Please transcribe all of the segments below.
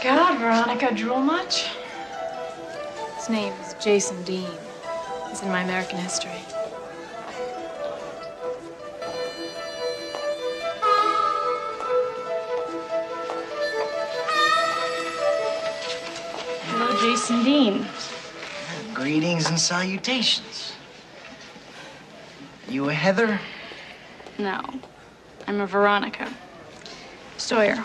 God, Veronica, drool much? His name is Jason Dean. He's in my American history. Hello, Jason Dean. Greetings and salutations. You a Heather? No, I'm a Veronica. Sawyer.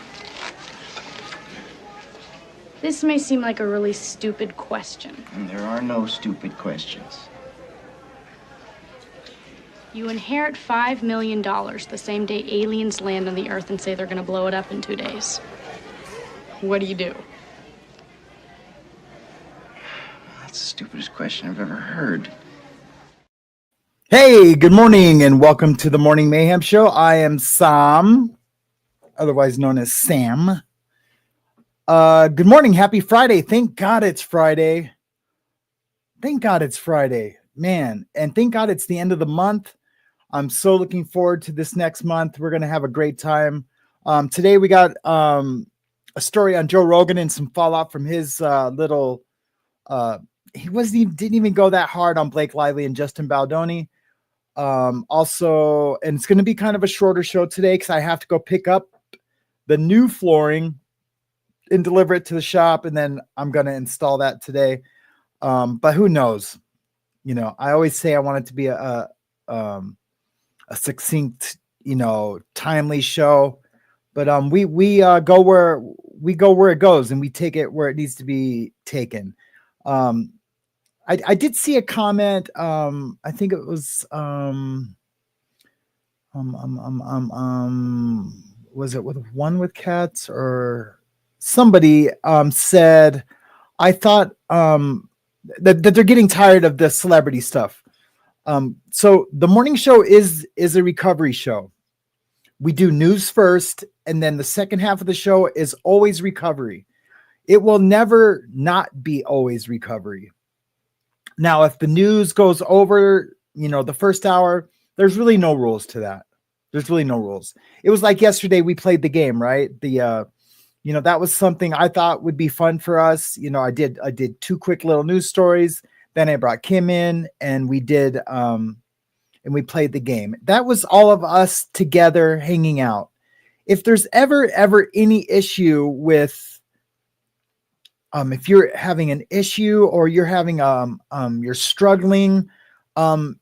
This may seem like a really stupid question. And there are no stupid questions. You inherit $5 million the same day aliens land on the Earth and say they're gonna blow it up in 2 days. What do you do? That's the stupidest question I've ever heard. Hey, good morning and welcome to the Morning Mayhem Show. I am Sam, otherwise known as Sam. Good morning. Happy Friday. Thank God it's Friday. Thank God it's Friday, man. And thank God it's the end of the month. I'm so looking forward to this next month. We're going to have a great time. Today we got a story on Joe Rogan and some fallout from his didn't even go that hard on Blake Lively and Justin Baldoni. Also, and it's going to be kind of a shorter show today because I have to go pick up the new flooring and deliver it to the shop, and then I'm going to install that today. But who knows? You know, I always say I want it to be a succinct, timely show. But we go where it goes, and we take it where it needs to be taken. I did see a comment. I think it was was it with One with Cats or somebody said, I thought that they're getting tired of the celebrity stuff. So the morning show is a recovery show. We do news first, and then the second half of the show is always recovery. It will never not be always recovery. Now, if the news goes over, the first hour, there's really no rules to that. There's really no rules. It was like yesterday we played the game, right? That was something I thought would be fun for us. I did 2 quick little news stories. Then I brought Kim in and we did, and we played the game. That was all of us together hanging out. If there's ever any issue with, if you're having an issue or you're having, you're struggling, make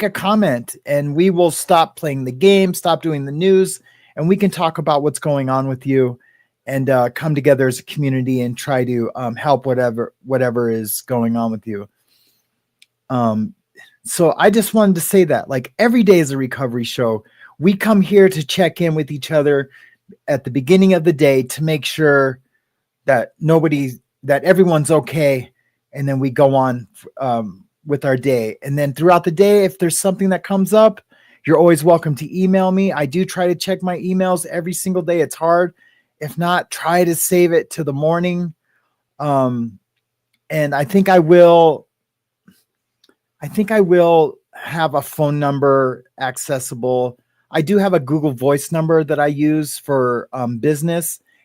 a comment, and we will stop playing the game, stop doing the news, and we can talk about what's going on with you and come together as a community and try to help whatever is going on with you. So I just wanted to say that, like, every day is a recovery show. We come here to check in with each other at the beginning of the day to make sure that everyone's okay. And then we go on with our day. And then throughout the day, if there's something that comes up, you're always welcome to email me. I do try to check my emails every single day. It's hard. If not, try to save it to the morning. And I think I will have a phone number accessible. I do have a Google Voice number that I use for for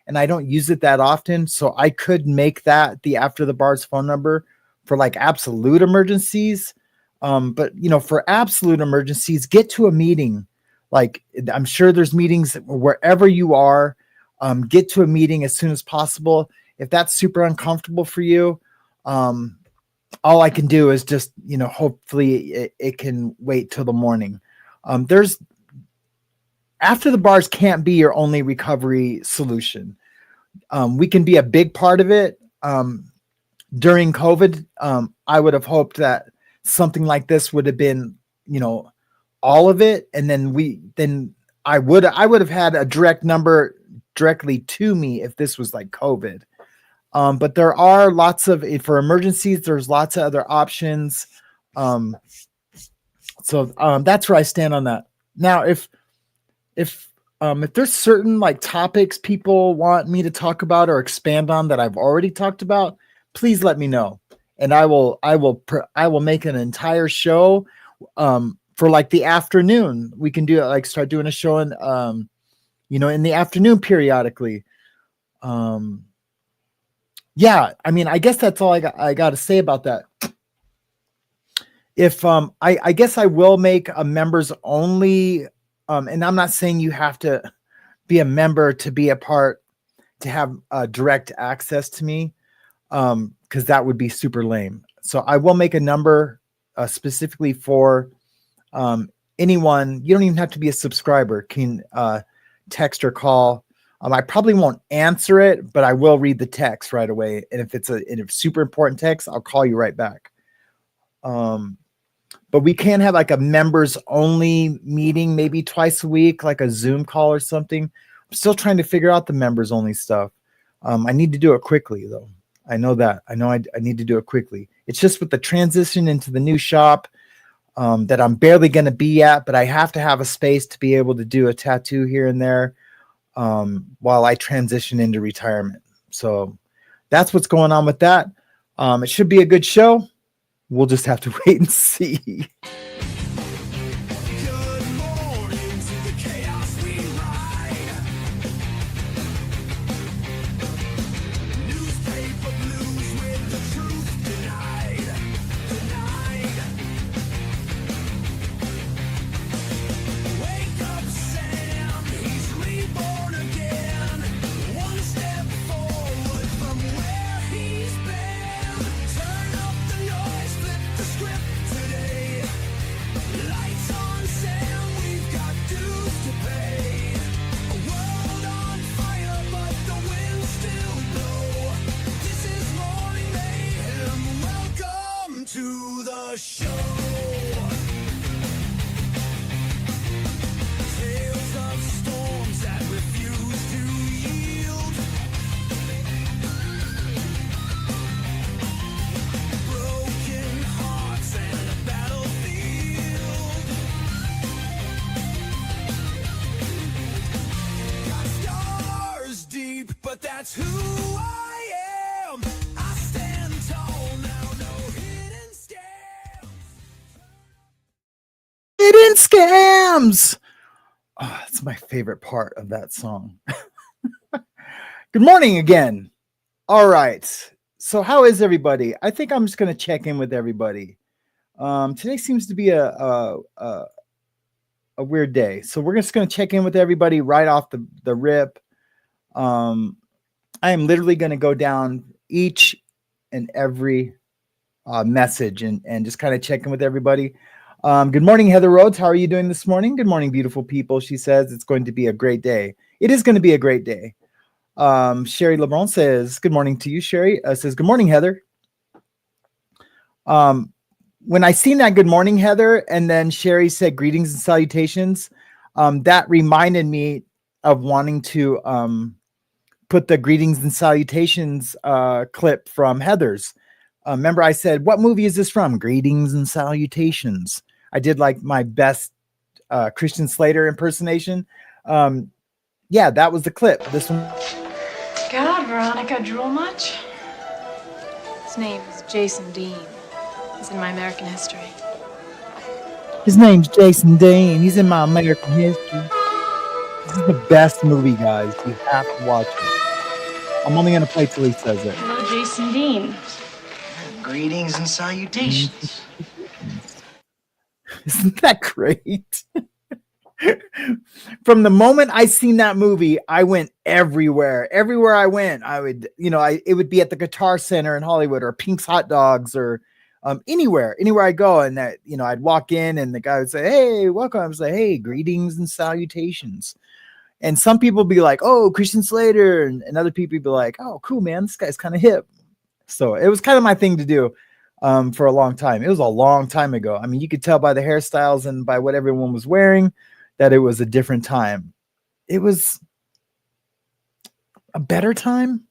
and I don't use it that often. So I could make that the After the Bars phone number for like absolute emergencies. But for absolute emergencies, get to a meeting. Like, I'm sure there's meetings wherever you are. Get to a meeting as soon as possible. If that's super uncomfortable for you, all I can do is just, hopefully it can wait till the morning. After the Bars can't be your only recovery solution. We can be a big part of it. During COVID, I would have hoped that something like this would have been, all of it. And then I would have had a direct number directly to me if this was like COVID. But there are for emergencies, there's lots of other options. So that's where I stand on that. Now, if there's certain like topics people want me to talk about or expand on that I've already talked about, please let me know. And I will make an entire show for like the afternoon. We can do it, like start doing a show in the afternoon periodically. Yeah, I mean, I guess that's all I got to say about that. If I guess I will make a members only, and I'm not saying you have to be a member to be a part to have direct access to me, because that would be super lame. So I will make a number specifically for anyone. You don't even have to be a subscriber, can text or call. I probably won't answer it, but I will read the text right away. And if it's a super important text, I'll call you right back. But we can have like a members only meeting, maybe twice a week, like a Zoom call or something. I'm still trying to figure out the members only stuff. I need to do it quickly though. I know that. I know I need to do it quickly. It's just with the transition into the new shop that I'm barely going to be at, but I have to have a space to be able to do a tattoo here and there while I transition into retirement. So that's what's going on with that. It should be a good show. We'll just have to wait and see. But that's who I am. I stand tall now, no hidden scams. Hidden scams. Oh, that's my favorite part of that song. Good morning again. All right. So how is everybody? I think I'm just going to check in with everybody. Today seems to be a weird day. So we're just going to check in with everybody right off the rip. I am literally going to go down each and every message and just kind of check in with everybody. Good morning, Heather Rhodes. How are you doing this morning? Good morning, beautiful people. She says it's going to be a great day. It is going to be a great day. Sherry LeBron says, good morning to you, Sherry. Says, good morning, Heather. When I seen that good morning, Heather, and then Sherry said greetings and salutations, that reminded me of wanting to put the greetings and salutations clip from Heather's. Remember I said, what movie is this from? Greetings and salutations. I did like my best Christian Slater impersonation. Yeah, that was the clip. This one. God, Veronica, drool much? His name is Jason Dean. He's in my American history. His name's Jason Dean. He's in my American history. This is the best movie, guys. You have to watch it. I'm only going to play till he says it. Hello, Jason Dean. Greetings and salutations. Isn't that great? From the moment I seen that movie, I went everywhere. Everywhere I went, I would, it would be at the Guitar Center in Hollywood or Pink's Hot Dogs or anywhere I go. And that, I'd walk in and the guy would say, hey, welcome. I was like, hey, greetings and salutations. And some people be like, oh, Christian Slater. And other people be like, oh, cool, man. This guy's kind of hip. So it was kind of my thing to do for a long time. It was a long time ago. I mean, you could tell by the hairstyles and by what everyone was wearing that it was a different time. It was a better time.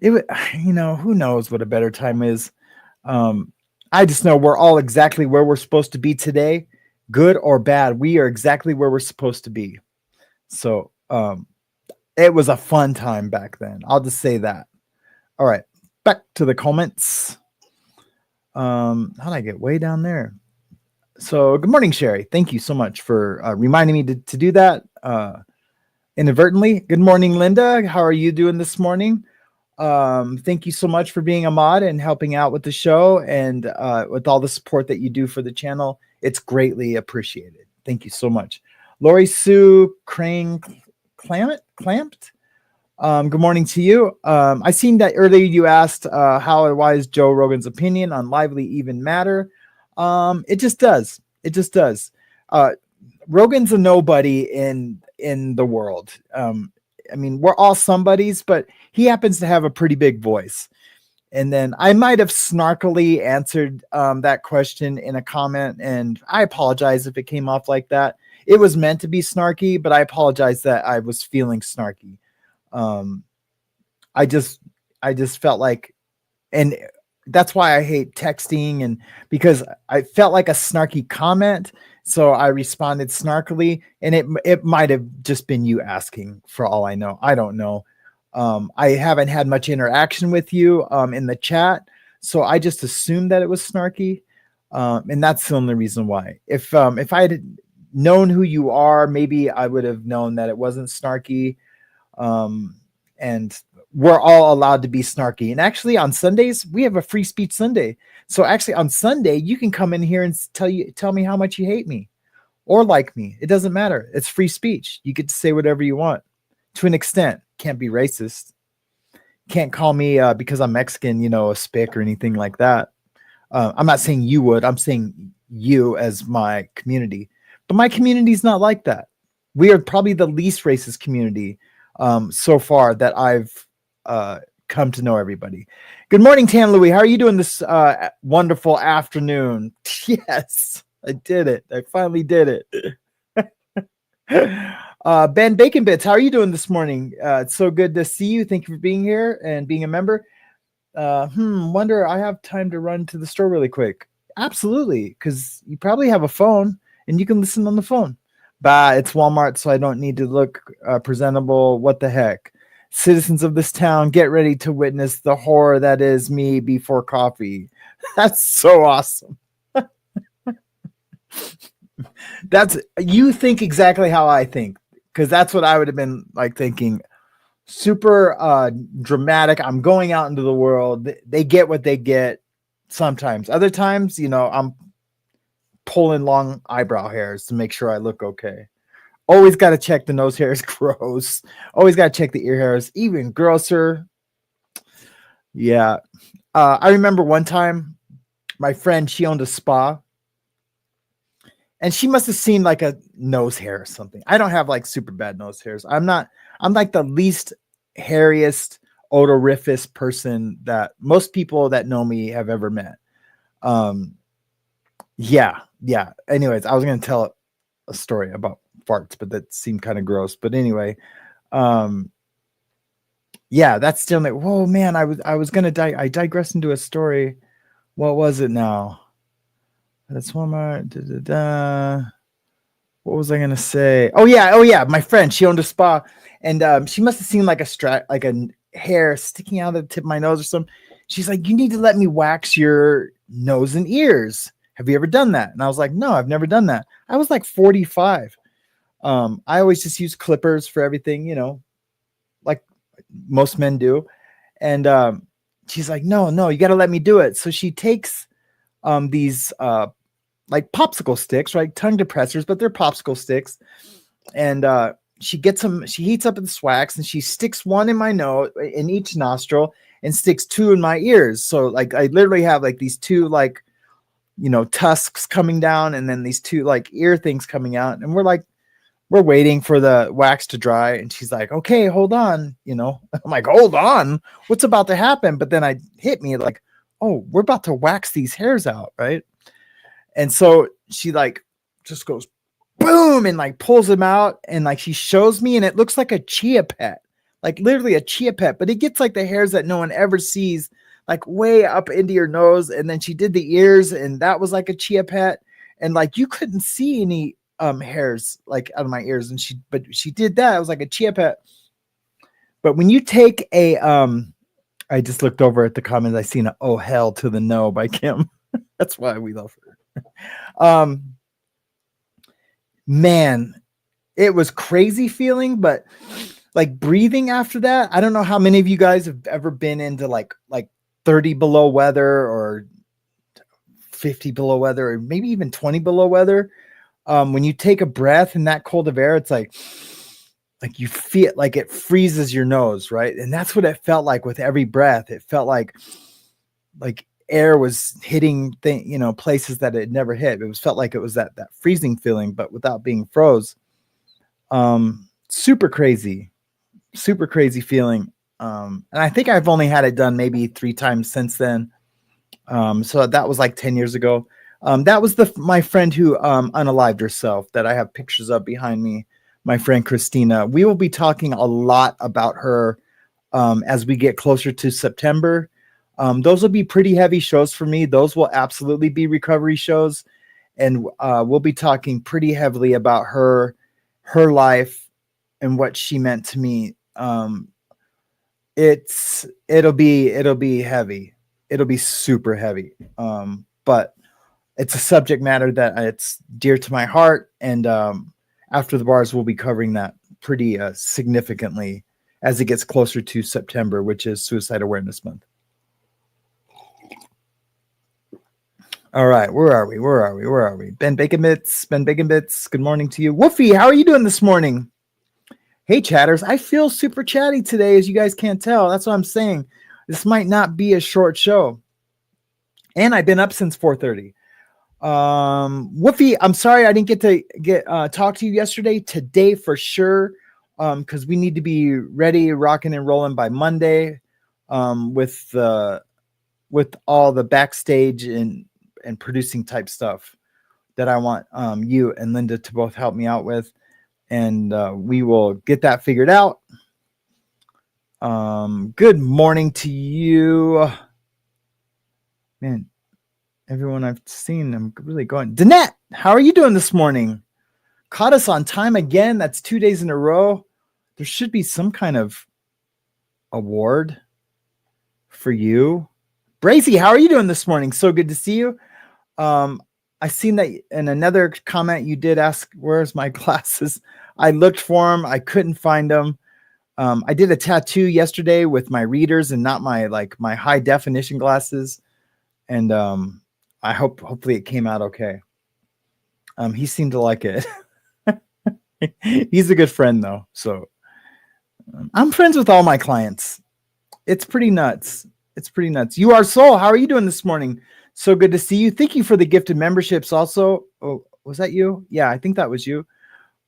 It was, who knows what a better time is. I just know we're all exactly where we're supposed to be today, good or bad. We are exactly where we're supposed to be. So it was a fun time back then. I'll just say that. All right, back to the comments. How did I get way down there? So good morning, Sherry. Thank you so much for reminding me to do that. inadvertently. Good morning, Linda. How are you doing this morning? Thank you so much for being a mod and helping out with the show and with all the support that you do for the channel. It's greatly appreciated. Thank you so much. Lori Sue Crane Clamped. Good morning to you. I seen that earlier you asked how or why is Joe Rogan's opinion on Lively even matter? It just does. It just does. Rogan's a nobody in the world. I mean, we're all somebodies, but he happens to have a pretty big voice. And then I might have snarkily answered that question in a comment, and I apologize if it came off like that. It was meant to be snarky, but I apologize that I was feeling snarky. I just felt like, and that's why I hate texting, and because I felt like a snarky comment. So I responded snarkily, and it might have just been you asking, for all I know. I don't know. I haven't had much interaction with you in the chat, so I just assumed that it was snarky, and that's the only reason why. If I had known who you are, maybe I would have known that it wasn't snarky. And we're all allowed to be snarky. And actually, on Sundays we have a free speech Sunday. So actually, on Sunday you can come in here and tell me how much you hate me or like me. It doesn't matter. It's free speech. You get to say whatever you want to an extent. Can't be racist. Can't call me because I'm Mexican, a spick or anything like that. I'm not saying you would. I'm saying you as my community. But my community is not like that. We are probably the least racist community so far that I've come to know everybody. Good morning, Tan Louie. How are you doing this wonderful afternoon? Yes, I did it. I finally did it. Ben Bacon Bits, how are you doing this morning? It's so good to see you. Thank you for being here and being a member. Wonder I have time to run to the store really quick. Absolutely, because you probably have a phone and you can listen on the phone. Bah, it's Walmart, so I don't need to look presentable. What the heck? Citizens of this town, get ready to witness the horror that is me before coffee. That's so awesome. You think exactly how I think, because that's what I would have been like thinking. Super dramatic. I'm going out into the world. They get what they get sometimes. Other times, I'm pulling long eyebrow hairs to make sure I look okay. Always got to check the nose hairs. Gross. Always got to check the ear hairs. Even grosser. Yeah. I remember one time my friend, she owned a spa, and she must have seen like a nose hair or something. I don't have like super bad nose hairs. I'm like the least hairiest odoriferous person that most people that know me have ever met. Yeah. Anyways, I was going to tell a story about farts, but that seemed kind of gross. But anyway, yeah, that's still like, whoa, man, I was going to I digress into a story. What was it now? That's one more. What was I going to say? Oh yeah. My friend, she owned a spa, and she must have seen like a hair sticking out of the tip of my nose or something. She's like, you need to let me wax your nose and ears. Have you ever done that? And I was like, no, I've never done that. I was like 45. I always just use clippers for everything, like most men do. And she's like, no, you got to let me do it. So she takes these like popsicle sticks, right? Tongue depressors, but they're popsicle sticks. And she gets them, she heats up the wax, and she sticks one in my nose, in each nostril, and sticks two in my ears. So like I literally have like these two like, tusks coming down, and then these two like ear things coming out. And we're waiting for the wax to dry. And she's like, okay, hold on. I'm like, hold on, what's about to happen? But then I hit me like, oh, we're about to wax these hairs out. Right. And so she like just goes boom and like pulls them out, and like she shows me, and it looks like a chia pet, like literally a chia pet, but it gets like the hairs that no one ever sees, like way up into your nose. And then she did the ears, and that was like a chia pet, and like you couldn't see any hairs like out of my ears, and she did that. It was like a chia pet. But when you take a I just looked over at the comments, I seen a oh hell to the no by Kim. That's why we love her. Man, it was crazy feeling, but like breathing after that, I don't know how many of you guys have ever been into like 30 below weather or 50 below weather, or maybe even 20 below weather. When you take a breath in that cold of air, it's like you feel like it freezes your nose, right? And that's what it felt like with every breath. It felt like air was hitting places that it never hit. It felt like it was that freezing feeling, but without being froze. Super crazy feeling. And I think I've only had it done maybe 3 times since then. So that was like 10 years ago. That was my friend who unalived herself that I have pictures of behind me, my friend Christina. We will be talking a lot about her as we get closer to September. Those will be pretty heavy shows for me. Those will absolutely be recovery shows. And we'll be talking pretty heavily about her life and what she meant to me. It'll be heavy. It'll be super heavy. But it's a subject matter that it's dear to my heart. And After the Bars, we'll be covering that pretty significantly as it gets closer to September, which is Suicide Awareness Month. All right, where are we? Ben Bacon Bits. Good morning to you. Woofy, how are you doing this morning? Hey, chatters. I feel super chatty today, as you guys can't tell. That's what I'm saying. This might not be a short show. And I've been up since 4:30. Woofy, I'm sorry I didn't get to talk to you yesterday. Today for sure, because we need to be ready, rocking and rolling by Monday, with all the backstage and producing type stuff that I want you and Linda to both help me out with, and we will get that figured out. Good morning to you, man. Everyone I've seen, I'm really going. Danette, how are you doing this morning? Caught us on time again. That's 2 days in a row. There should be some kind of award for you. Brazy, how are you doing this morning? So good to see you. I seen that in another comment you did ask, where's my glasses? I looked for them. I couldn't find them. I did a tattoo yesterday with my readers and not my high definition glasses. And I hopefully it came out okay. He seemed to like it. He's a good friend though. So I'm friends with all my clients. It's pretty nuts. You are Soul. How are you doing this morning? So good to see you. Thank you for the gifted memberships also. Oh, was that you? Yeah, I think that was you.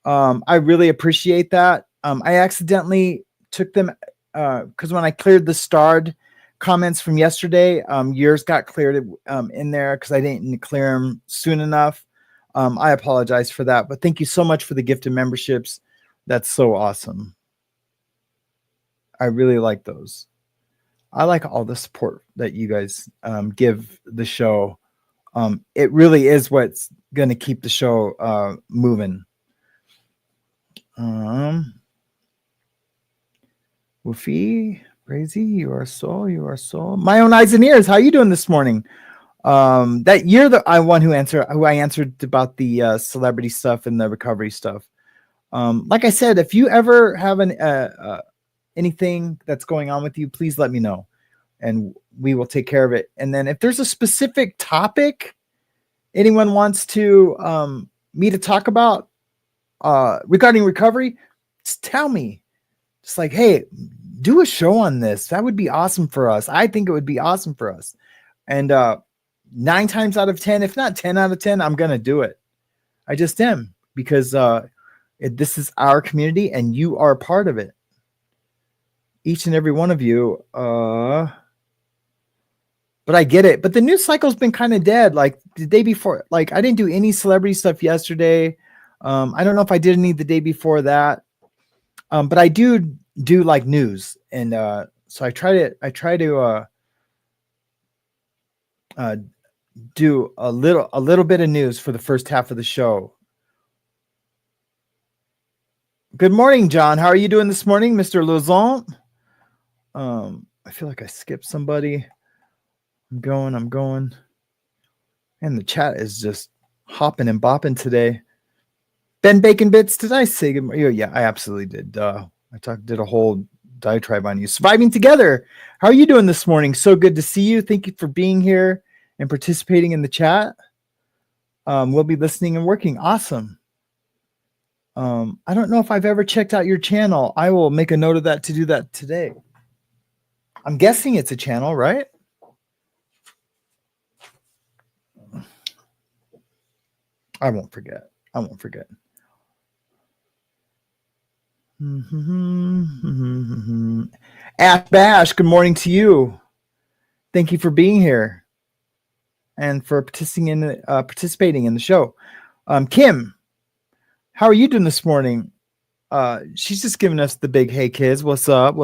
I really appreciate that. I accidentally took them because when I cleared the starred comments from yesterday, yours got cleared in there because I didn't clear them soon enough. I apologize for that, but thank you so much for the gifted memberships. That's so awesome. I really like those. I like all the support that you guys give the show. It really is what's going to keep the show moving. Woofy, Crazy, you are so. My own eyes and ears. How you doing this morning? That you're the one who I answered about the celebrity stuff and the recovery stuff. Like I said, if you ever have anything that's going on with you, please let me know, and we will take care of it. And then if there's a specific topic anyone wants to me to talk about regarding recovery, just tell me. Just like, hey, do a show on this. That would be awesome for us. I think it would be awesome for us. And 9 times out of 10, if not 10 out of 10, I'm going to do it. I just am, because this is our community and you are a part of it. Each and every one of you. But I get it. But the news cycle's been kind of dead. Like the day before, like I didn't do any celebrity stuff yesterday. I don't know if I did any the day before that. But I do like news, and so I try to do a little bit of news for the first half of the show. Good morning, John. How are you doing this morning, Mr. Lozon? I feel like I skipped somebody. I'm going. And the chat is just hopping and bopping today. Ben Bacon Bits, did I say good morning? Yeah, I absolutely did. Did a whole diatribe on you. Surviving Together. How are you doing this morning? So good to see you. Thank you for being here and participating in the chat. We'll be listening and working. Awesome. I don't know if I've ever checked out your channel. I will make a note of that to do that today. I'm guessing it's a channel, right? I won't forget. Ash Bash, good morning to you. Thank you for being here and for participating in the show. Kim, how are you doing this morning? She's just giving us the big hey kids. What's up?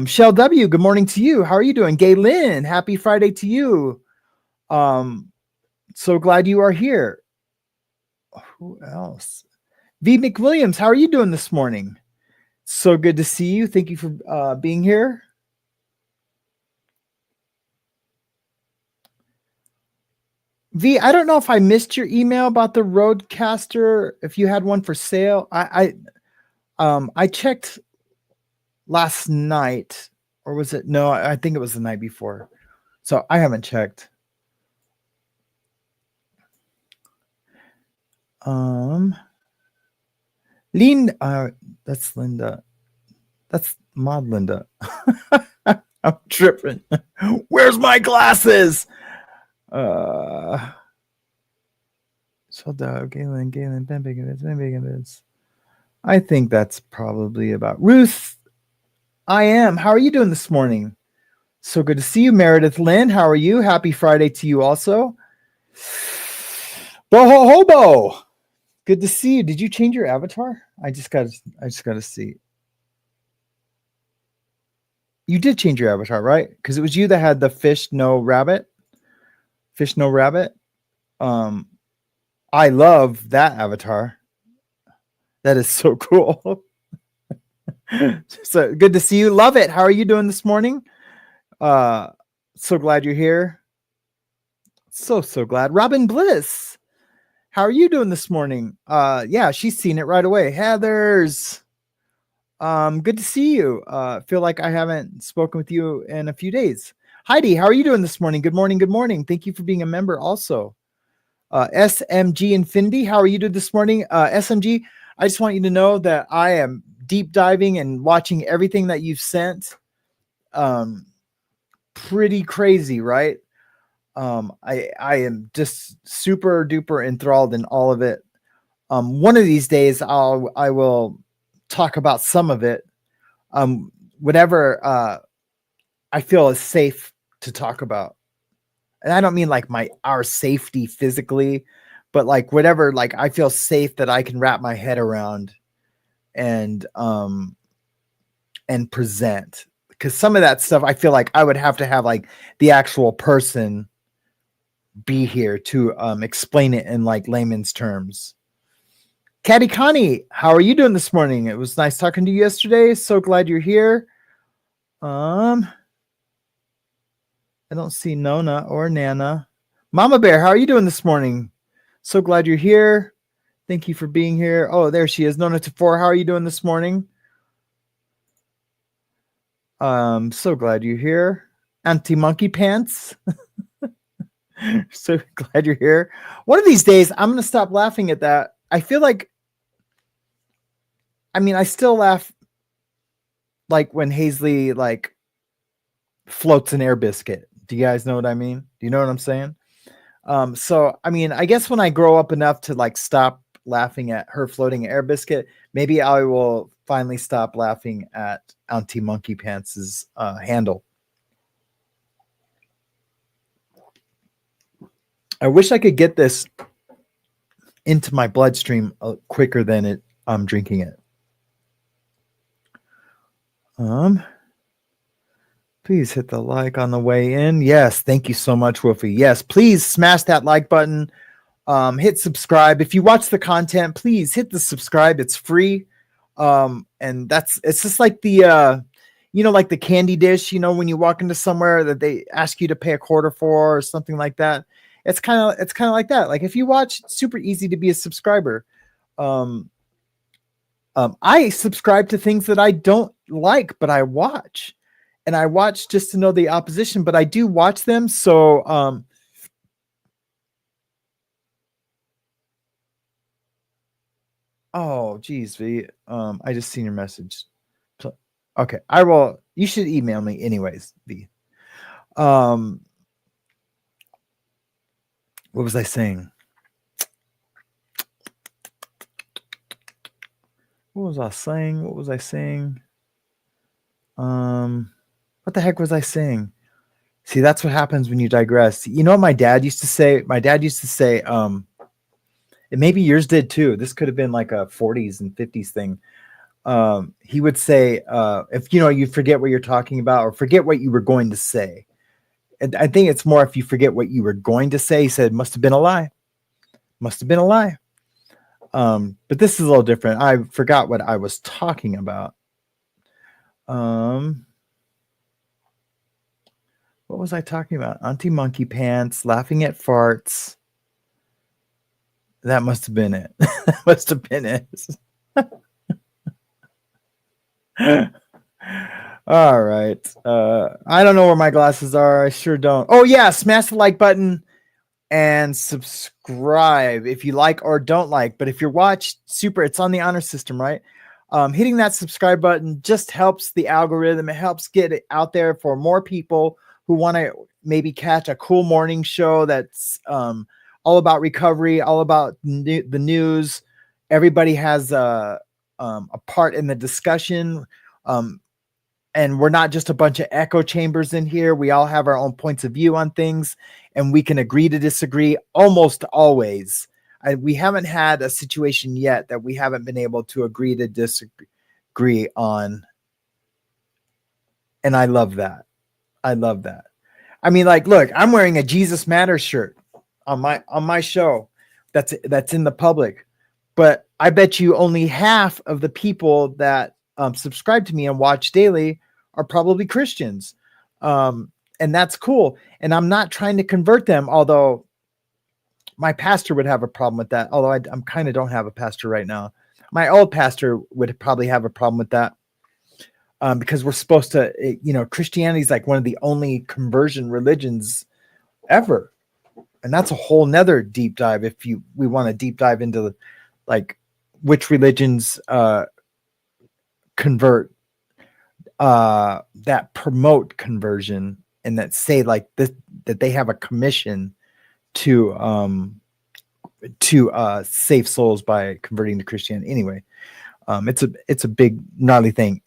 Shell W, good morning to you. How are you doing? Gay Lynn, happy Friday to you. So glad you are here. Who else? V. McWilliams, how are you doing this morning? So good to see you. Thank you for being here. V, I don't know if I missed your email about the Roadcaster, if you had one for sale. I checked last night, or was it? No, I think it was the night before. So I haven't checked. That's Linda. That's Mod Linda. I'm tripping. Where's my glasses? So Galen, Ben Bacon. I think that's probably about Ruth. I am. How are you doing this morning? So good to see you, Meredith Lynn. How are you? Happy Friday to you also. Boho Hobo. Good to see you. Did you change your avatar? I just got to see. You did change your avatar, right? Because it was you that had the fish no rabbit. Fish no rabbit. I love that avatar. That is so cool. So good to see you. Love it. How are you doing this morning? So glad you're here. So glad. Robin Bliss. How are you doing this morning? Yeah, she's seen it right away. Heathers. Good to see you. Feel like I haven't spoken with you in a few days. Heidi, how are you doing this morning? Good morning. Thank you for being a member also. SMG Infinity, how are you doing this morning? SMG, I just want you to know that I am deep diving and watching everything that you've sent. Pretty crazy, right? I am just super duper enthralled in all of it. One of these days I will talk about some of it. Whatever I feel is safe to talk about. And I don't mean like our safety physically, but like whatever, like I feel safe that I can wrap my head around and present. Because some of that stuff I feel like I would have to have like the actual person be here to explain it in like layman's terms. Caddy Connie, how are you doing this morning? It was nice talking to you yesterday. So glad you're here. I don't see Nona or Nana. Mama Bear, how are you doing this morning? So glad you're here. Thank you for being here. Oh, there she is. Nona Tafur, how are you doing this morning? So glad you're here. Auntie Monkey Pants. So glad you're here. One of these days, I'm going to stop laughing at that. I feel like, I still laugh like when Hazley like floats an air biscuit. Do you guys know what I mean? Do you know what I'm saying? So, I guess when I grow up enough to like stop laughing at her floating air biscuit, maybe I will finally stop laughing at Auntie Monkey Pants' handle. I wish I could get this into my bloodstream quicker than I'm drinking it. Please hit the like on the way in. Yes, thank you so much, Wolfie. Yes, please smash that like button. Hit subscribe. If you watch the content, please hit the subscribe. It's free. And it's just like the like the candy dish, when you walk into somewhere that they ask you to pay $0.25 for or something like that. It's kind of like that. Like if you watch, it's super easy to be a subscriber. I subscribe to things that I don't like, but I watch, and I watch just to know the opposition, but I do watch them. So, oh, geez, V. I just seen your message. Okay, I will. You should email me anyways, V. What was I saying? What was I saying? What the heck was I saying? See, that's what happens when you digress. You know what my dad used to say? My dad used to say, and maybe yours did too. This could have been like a 40s and 50s thing. He would say, if you forget what you're talking about or forget what you were going to say. And I think it's more if you forget what you were going to say. He said, must have been a lie. Must have been a lie. But this is a little different. I forgot what I was talking about. What was I talking about? Auntie Monkey Pants, laughing at farts. That must have been it. That must have been it. All right. I don't know where my glasses are. I sure don't. Oh, yeah. Smash the like button and subscribe if you like or don't like. But if you're watched, super. It's on the honor system, right? Hitting that subscribe button just helps the algorithm. It helps get it out there for more people who want to maybe catch a cool morning show that's all about recovery, all about the news. Everybody has a part in the discussion. And we're not just a bunch of echo chambers in here. We all have our own points of view on things, and we can agree to disagree almost always. We haven't had a situation yet that we haven't been able to agree to disagree on. And I love that. I love that. I mean, like, look, I'm wearing a Jesus Matters shirt on my show that's in the public, but I bet you only half of the people that subscribe to me and watch daily are probably Christians. And that's cool. And I'm not trying to convert them, although my pastor would have a problem with that. Although I'm kind of don't have a pastor right now. My old pastor would probably have a problem with that. Because we're supposed to, Christianity is like one of the only conversion religions ever. And that's a whole nother deep dive. If we want to deep dive into like which religions convert, that promote conversion and that say like this, that they have a commission to save souls by converting to Christianity. Anyway, it's a big gnarly thing.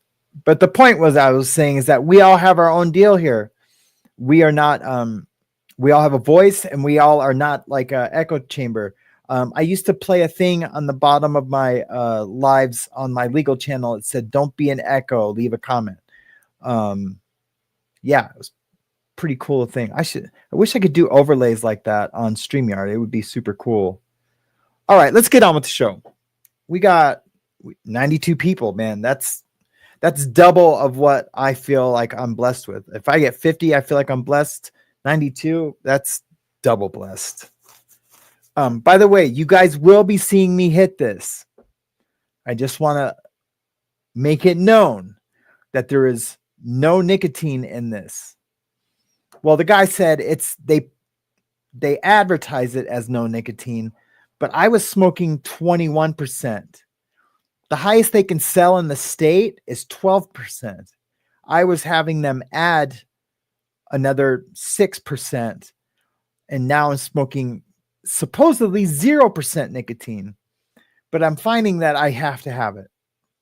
But the point I was saying is that we all have our own deal here. We are not, we all have a voice, and we all are not like an echo chamber. I used to play a thing on the bottom of my lives on my legal channel. It said, "Don't be an echo, leave a comment." Yeah, it was pretty cool thing. I wish I could do overlays like that on StreamYard. It would be super cool. All right, let's get on with the show. We got 92 people, man. That's double of what I feel like I'm blessed with. If I get 50, I feel like I'm blessed. 92, that's double blessed. By the way, you guys will be seeing me hit this. I just want to make it known that there is no nicotine in this. Well, the guy said they advertise it as no nicotine, but I was smoking 21%. The highest they can sell in the state is 12%. I was having them add another 6%, and now I'm smoking supposedly 0% nicotine, but I'm finding that I have to have it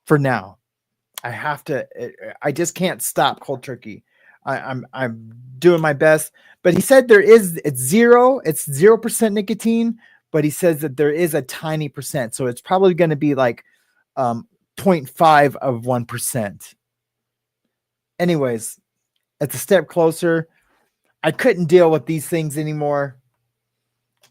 for now. I just can't stop cold turkey. I'm doing my best, but he said it's 0% nicotine, but he says that there is a tiny percent. So it's probably going to be like 0.5 of 1%. Anyways, it's a step closer. I couldn't deal with these things anymore.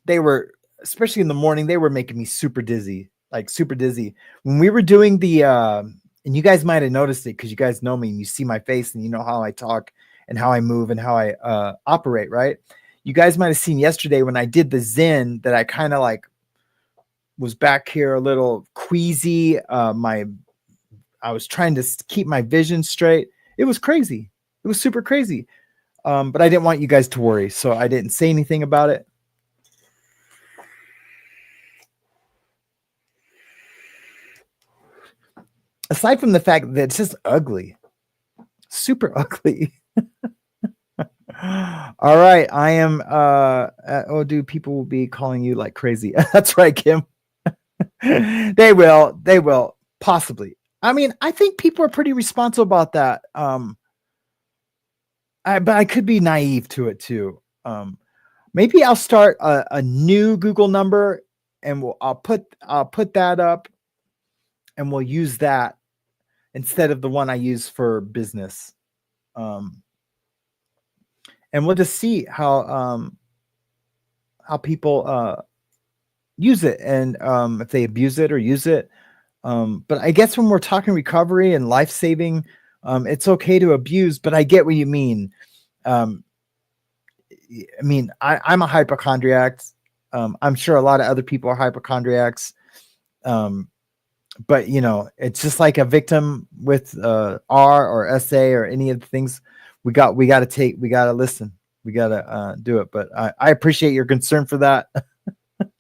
They were, especially in the morning, they were making me super dizzy, like super dizzy. When we were doing the, and you guys might have noticed it because you guys know me and you see my face and you know how I talk and how I move and how I operate, right? You guys might have seen yesterday when I did the Zen that I kind of like was back here a little queasy. I was trying to keep my vision straight. It was crazy. It was super crazy. But I didn't want you guys to worry, so I didn't say anything about it. Aside from the fact that it's just ugly, super ugly. All right, I am. Dude, people will be calling you like crazy. That's right, Kim. They will possibly. I mean, I think people are pretty responsible about that. But I could be naive to it too. Maybe I'll start a new Google number, and I'll put that up, and we'll use that instead of the one I use for business. And we'll just see how people use it, and if they abuse it or use it. But I guess when we're talking recovery and life saving, it's okay to abuse. But I get what you mean. I mean, I'm a hypochondriac. I'm sure a lot of other people are hypochondriacs. But you know, it's just like a victim with R or SA or any of the things. We got to listen. We got to do it. But I appreciate your concern for that,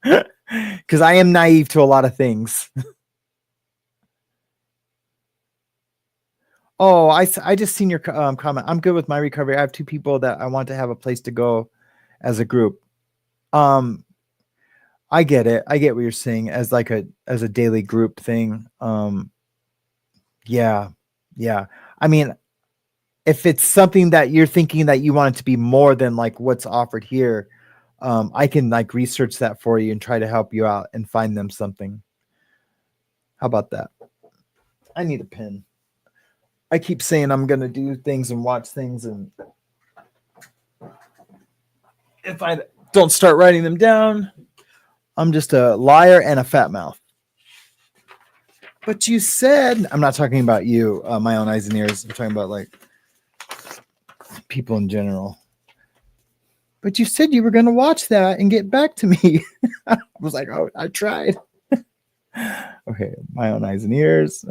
because I am naive to a lot of things. Oh, I just seen your comment. I'm good with my recovery. I have 2 people that I want to have a place to go as a group. I get it. I get what you're saying as a daily group thing. Yeah. I mean, if it's something that you're thinking that you want it to be more than like what's offered here, I can like research that for you and try to help you out and find them something. How about that? I need a pen. I keep saying I'm going to do things and watch things, and if I don't start writing them down, I'm just a liar and a fat mouth. But you said, I'm not talking about you, my own eyes and ears. I'm talking about like people in general. But you said you were going to watch that and get back to me. I was like, oh, I tried. Okay, my own eyes and ears.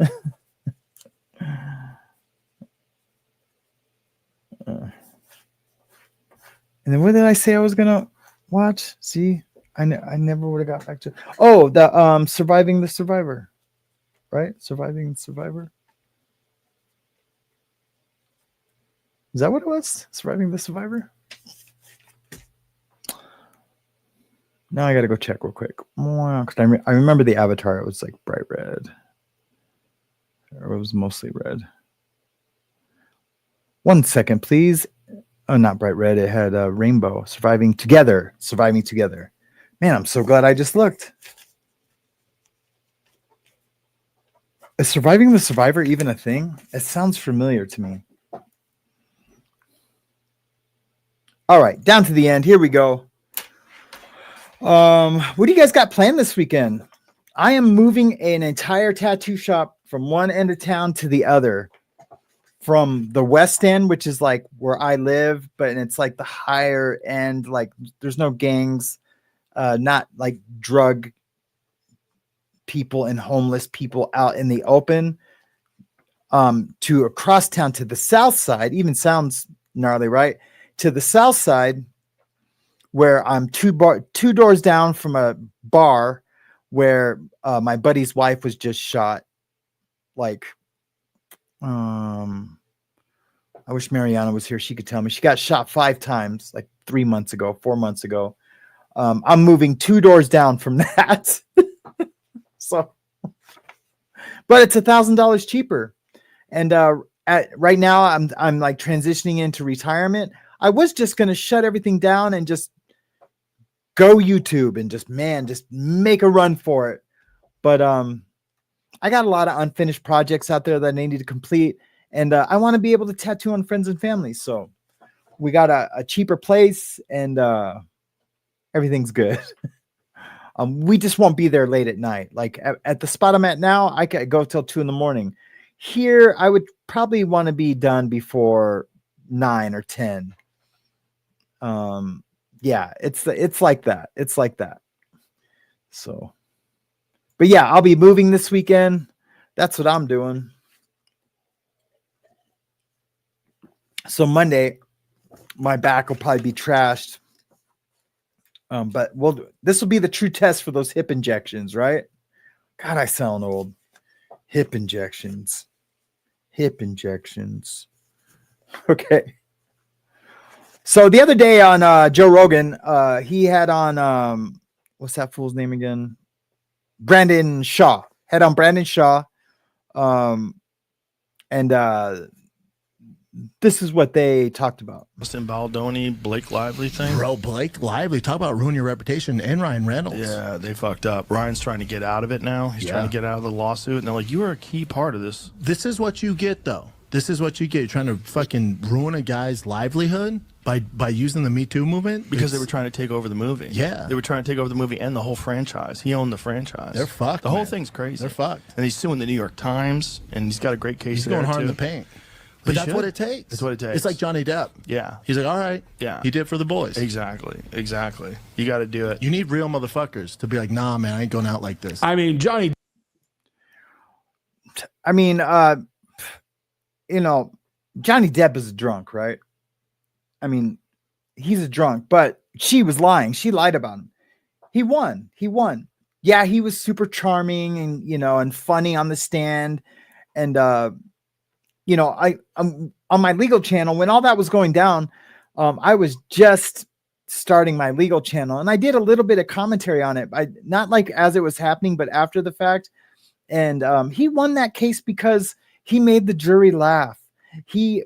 And then what did I say I was going to watch? See, I never would have got back to. Oh, the Surviving the Survivor. Right? Surviving the Survivor. Is that what it was? Surviving the Survivor? Now I got to go check real quick. Because I remember the avatar. It was like bright red. Or it was mostly red. 1 second, please. Oh, not bright red. It had a rainbow. Surviving Together. Man, I'm so glad I just looked. Is Surviving the Survivor even a thing? It sounds familiar to me. All right, down to the end. Here we go. What do you guys got planned this weekend? I am moving an entire tattoo shop from one end of town to the other. From the West End, which is like where I live, but it's like the higher end, like there's no gangs, not like drug people and homeless people out in the open, to across town to the south side. Even sounds gnarly, right? To the south side, where I'm two doors down from a bar where my buddy's wife was just shot. Like, I wish Mariana was here. She could tell me. She got shot 5 times, like 4 months ago. I'm moving 2 doors down from that. So, but it's $1,000 cheaper. And right now I'm like transitioning into retirement. I was just going to shut everything down and just go YouTube and just make a run for it. But I got a lot of unfinished projects out there that I need to complete. And I want to be able to tattoo on friends and family. So we got a cheaper place, and everything's good. We just won't be there late at night. Like at the spot I'm at now, I could go till 2 a.m. Here, I would probably want to be done before 9 or 10. Yeah, it's like that. It's like that. So But yeah, I'll be moving this weekend. That's what I'm doing. So Monday, my back will probably be trashed. But this will be the true test for those hip injections, right? God, I sound old. Hip injections. Okay. So the other day on Joe Rogan, he had on what's that fool's name again? Brandon Shaw. Had on Brandon Shaw. And this is what they talked about. Justin Baldoni, Blake Lively thing. Bro, Blake Lively, talk about ruin your reputation, and Ryan Reynolds. Yeah, they fucked up. Ryan's trying to get out of it now. He's trying to get out of the lawsuit. And they're like, you were a key part of this. This is what you get, though. This is what you get. You're trying to fucking ruin a guy's livelihood by using the Me Too movement. Because they were trying to take over the movie. Yeah. They were trying to take over the movie and the whole franchise. He owned the franchise. They're fucked, The whole man. thing's crazy. They're fucked. And he's suing the New York Times, and he's got a great case He's there, going hard in too. the paint. But He that's should. what it takes. That's what it takes. It's like Johnny Depp. Yeah. He's like, all right. Yeah. He did it for the boys. Exactly. You got to do it. You need real motherfuckers to be like, nah, man, I ain't going out like this. I mean, Johnny. I mean, Johnny Depp is a drunk, right? I mean, he's a drunk, but she was lying. She lied about him. He won. Yeah, he was super charming and, and funny on the stand. And, I'm on my legal channel, when all that was going down, I was just starting my legal channel, and I did a little bit of commentary on it. Not like as it was happening, but after the fact. And he won that case because he made the jury laugh. He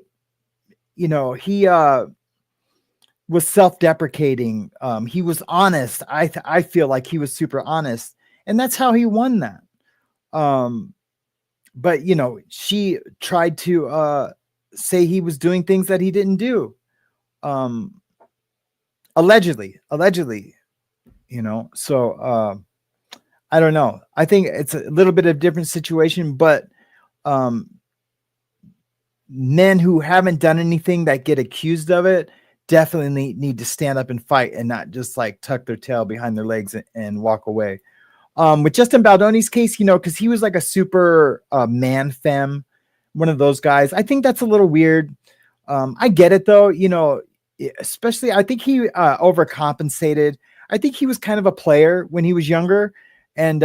was self-deprecating. He was honest. I feel like he was super honest, and that's how he won that. But she tried to say he was doing things that he didn't do. Allegedly, so I don't know. I think it's a little bit of a different situation, but men who haven't done anything that get accused of it definitely need to stand up and fight, and not just like tuck their tail behind their legs and walk away. With Justin Baldoni's case, because he was like a super man femme, one of those guys. I think that's a little weird. I get it though, especially I think he overcompensated. I think he was kind of a player when he was younger, and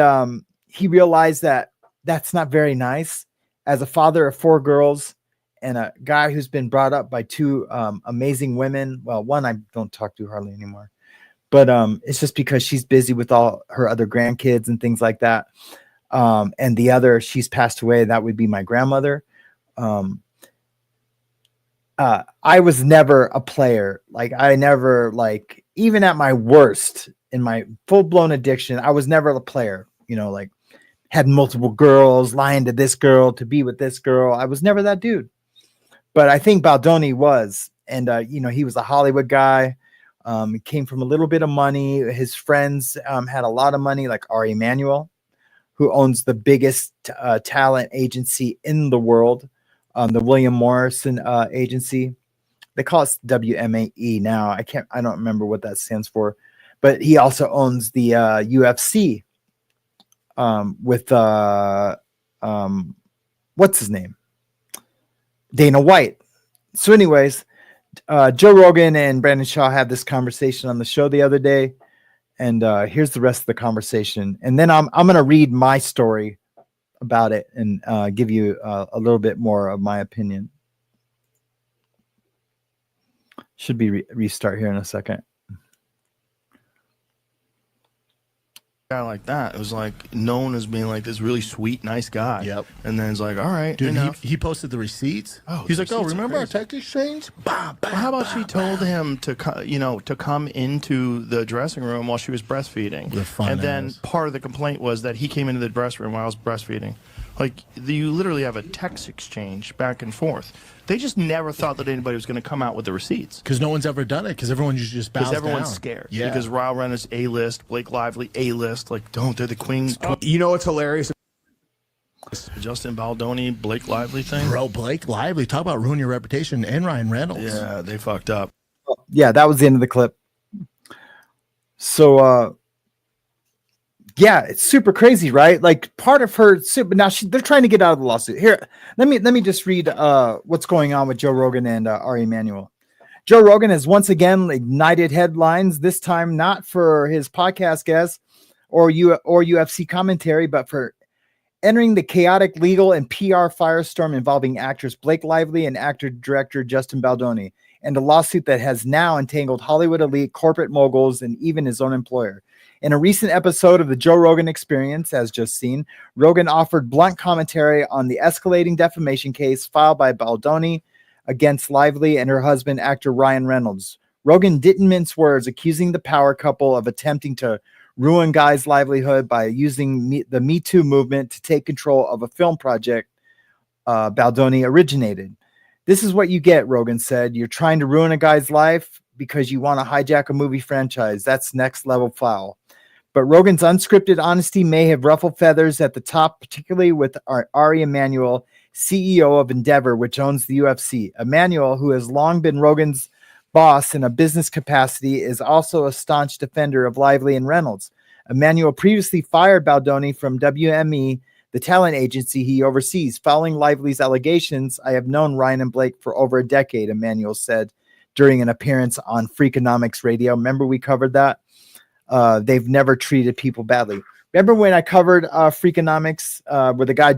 he realized that that's not very nice. As a father of 4 girls and a guy who's been brought up by 2 amazing women. Well, one I don't talk to hardly anymore. But it's just because she's busy with all her other grandkids and things like that. And the other, she's passed away. That would be my grandmother. I was never a player. Like I never, even at my worst in my full-blown addiction, I was never a player, had multiple girls, lying to this girl to be with this girl. I was never that dude. But I think Baldoni was. And, he was a Hollywood guy. He came from a little bit of money. His friends had a lot of money, like Ari Emanuel, who owns the biggest talent agency in the world, the William Morrison agency. They call it WMAE now. I don't remember what that stands for. But he also owns the UFC with what's his name? Dana White. So anyways, Joe Rogan and Brandon Shaw had this conversation on the show the other day, and here's the rest of the conversation. And then I'm going to read my story about it and give you a little bit more of my opinion. Should be restart here in a second. Guy like that, it was like known as being like this really sweet, nice guy. Yep. And then it's like, all right, Dude, he posted the receipts. Oh, he's the like, oh, receipts are remember our crazy. tech exchange? Bah, bah, Well, how about bah, she told him to come into the dressing room while she was breastfeeding, The fun and then ass. part of the complaint was that he came into the dressing room while I was breastfeeding. Like you literally have a text exchange back and forth. They just never thought that anybody was going to come out with the receipts Because no one's ever done it. Because everyone just bows because everyone's down. scared. Yeah. Because Ryan Reynolds A-list, Blake Lively A-list. Like, they're the queen. You know what's hilarious? Justin Baldoni, Blake Lively thing. Bro, Blake Lively, talk about ruin your reputation, and Ryan Reynolds. Yeah, they fucked up. Yeah, that was the end of the clip. So Yeah, it's super crazy, right? Like part of her but now they're trying to get out of the lawsuit. Here, let me just read what's going on with Joe Rogan and Ari Emanuel. Joe Rogan has once again ignited headlines, this time not for his podcast guests or UFC commentary, but for entering the chaotic legal and PR firestorm involving actress Blake Lively and actor-director Justin Baldoni, and a lawsuit that has now entangled Hollywood elite, corporate moguls, and even his own employer. In a recent episode of the Joe Rogan Experience, as just seen, Rogan offered blunt commentary on the escalating defamation case filed by Baldoni against Lively and her husband, actor Ryan Reynolds. Rogan didn't mince words, accusing the power couple of attempting to ruin guys' livelihood by using the Me Too movement to take control of a film project Baldoni originated. This is what you get, Rogan said. You're trying to ruin a guy's life because you want to hijack a movie franchise. That's next level foul. But Rogan's unscripted honesty may have ruffled feathers at the top, particularly with Ari Emanuel, CEO of Endeavor, which owns the UFC. Emanuel, who has long been Rogan's boss in a business capacity, is also a staunch defender of Lively and Reynolds. Emanuel previously fired Baldoni from WME, the talent agency he oversees. Following Lively's allegations, I have known Ryan and Blake for over a decade, Emanuel said during an appearance on Freakonomics Radio. Remember we covered that? They've never treated people badly. Remember when I covered Freakonomics where the guy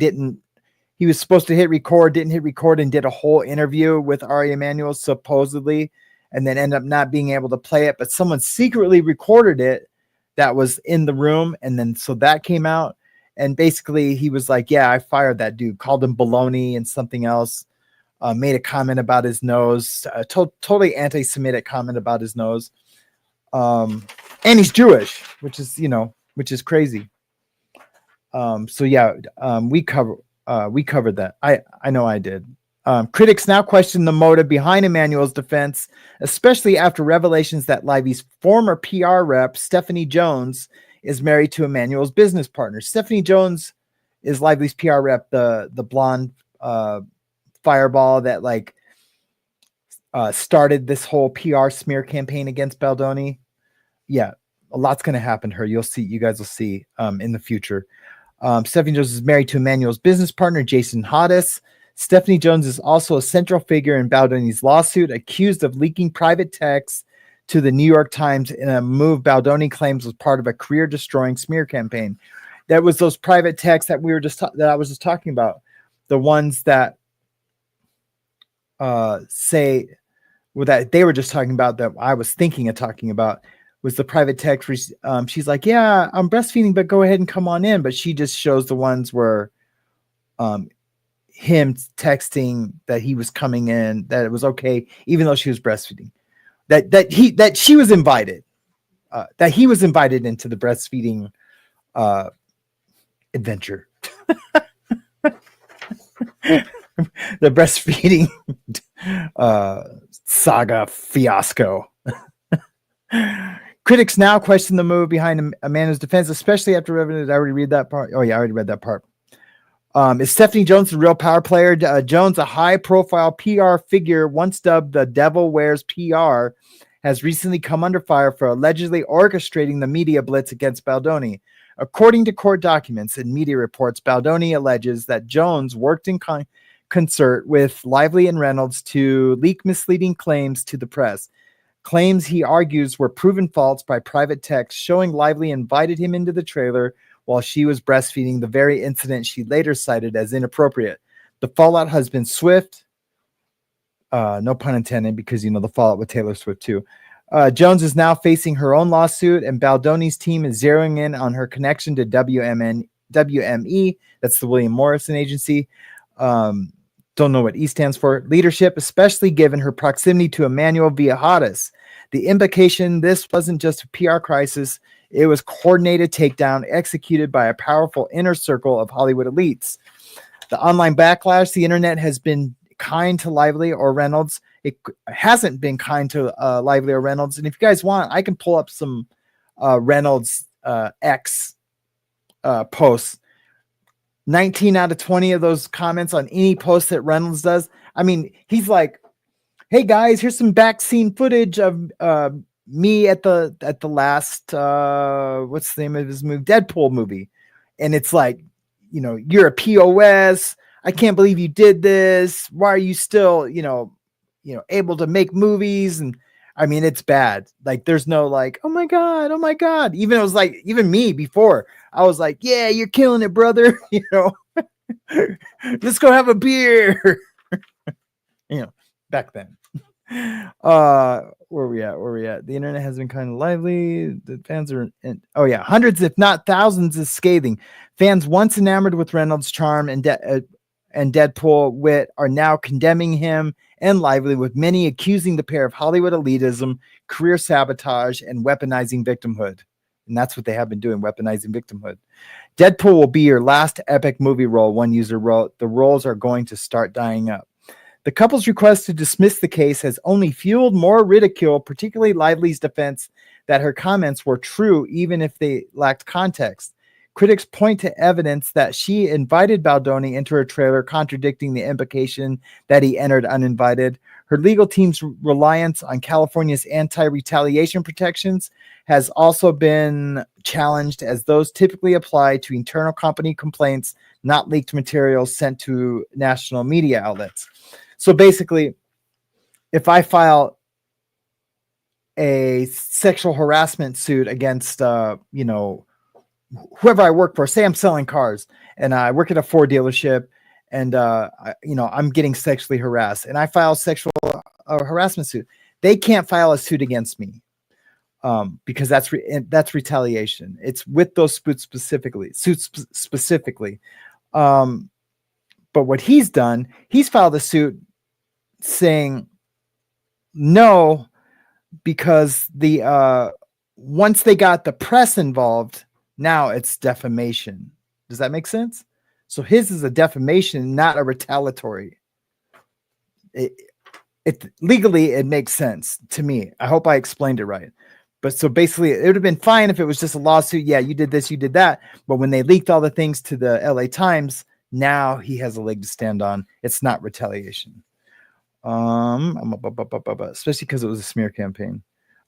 he was supposed to didn't hit record, and did a whole interview with Ari Emanuel supposedly, and then ended up not being able to play it, but someone secretly recorded it that was in the room. And then, so that came out, and basically he was like, yeah, I fired that dude, called him baloney and something else, made a comment about his nose, totally anti-Semitic comment about his nose. And he's Jewish, which is crazy. So yeah, we covered that. I know I did. Critics now question the motive behind Emanuel's defense, especially after revelations that Lively's former PR rep, Stephanie Jones, is married to Emanuel's business partner. Stephanie Jones is Lively's PR rep, the blonde fireball that started this whole PR smear campaign against Baldoni. Yeah, a lot's going to happen to her. You guys will see in the future. Stephanie Jones is married to Emanuel's business partner, Jason Hodis. Stephanie Jones is also a central figure in Baldoni's lawsuit, accused of leaking private texts to the New York Times in a move Baldoni claims was part of a career-destroying smear campaign. That was those private texts that that I was just talking about, the ones that that they were just talking about, that I was thinking of talking about, was the private text where she's like, yeah, I'm breastfeeding, but go ahead and come on in. But she just shows the ones where him texting that he was coming in, that it was okay, even though she was breastfeeding, that she was invited, that he was invited into the breastfeeding adventure. The breastfeeding saga fiasco. Critics now question the move behind Amanda's defense, especially after I already read that part. Oh yeah, I already read that part. Is Stephanie Jones the real power player? Jones, a high-profile PR figure once dubbed the Devil Wears PR, has recently come under fire for allegedly orchestrating the media blitz against Baldoni. According to court documents and media reports, Baldoni alleges that Jones worked in concert with Lively and Reynolds to leak misleading claims to the press. Claims he argues were proven false by private texts showing Lively invited him into the trailer while she was breastfeeding, the very incident she later cited as inappropriate. The fallout has been swift. No pun intended, because the fallout with Taylor Swift too. Jones is now facing her own lawsuit, and Baldoni's team is zeroing in on her connection to WME. That's the William Morrison Agency. Don't know what E stands for. Leadership, especially given her proximity to Emanuel via Hodis. The implication, this wasn't just a PR crisis. It was coordinated takedown executed by a powerful inner circle of Hollywood elites. The online backlash, the internet has been kind to Lively or Reynolds. It hasn't been kind to Lively or Reynolds. And if you guys want, I can pull up some Reynolds X posts. 19 out of 20 of those comments on any post that Reynolds does. I mean, he's like, hey guys, here's some back scene footage of me at the last what's the name of his movie, Deadpool movie, and it's like, you're a POS. I can't believe you did this. Why are you still able to make movies? And I mean, it's bad. Like, there's no like, oh my god. Even it was like, even me before, I was like, yeah, you're killing it, brother. Let's go have a beer. Back then. Where we at? The internet has been kind of lively. The fans are hundreds, if not thousands, is scathing. Fans once enamored with Reynolds' charm and Deadpool wit are now condemning him and Lively, with many accusing the pair of Hollywood elitism, career sabotage, and weaponizing victimhood. And that's what they have been doing, weaponizing victimhood. Deadpool will be your last epic movie role, one user wrote. The roles are going to start dying up. The couple's request to dismiss the case has only fueled more ridicule, particularly Lively's defense that her comments were true even if they lacked context. Critics point to evidence that she invited Baldoni into her trailer, contradicting the implication that he entered uninvited. Her legal team's reliance on California's anti-retaliation protections has also been challenged, as those typically apply to internal company complaints, not leaked materials sent to national media outlets. So basically, if I file a sexual harassment suit against, whoever I work for, say I'm selling cars and I work at a Ford dealership and, I'm getting sexually harassed and I file sexual harassment suit, they can't file a suit against me because that's retaliation. It's with those suits specifically. But what he's done, he's filed a suit saying no, because once they got the press involved, now it's defamation. Does that make sense? So his is a defamation, not a retaliatory. It legally, it makes sense to me. I hope I explained it right. But so basically, it would have been fine if it was just a lawsuit. Yeah, you did this, you did that. But when they leaked all the things to the LA Times, now he has a leg to stand on. It's not retaliation. Especially because it was a smear campaign.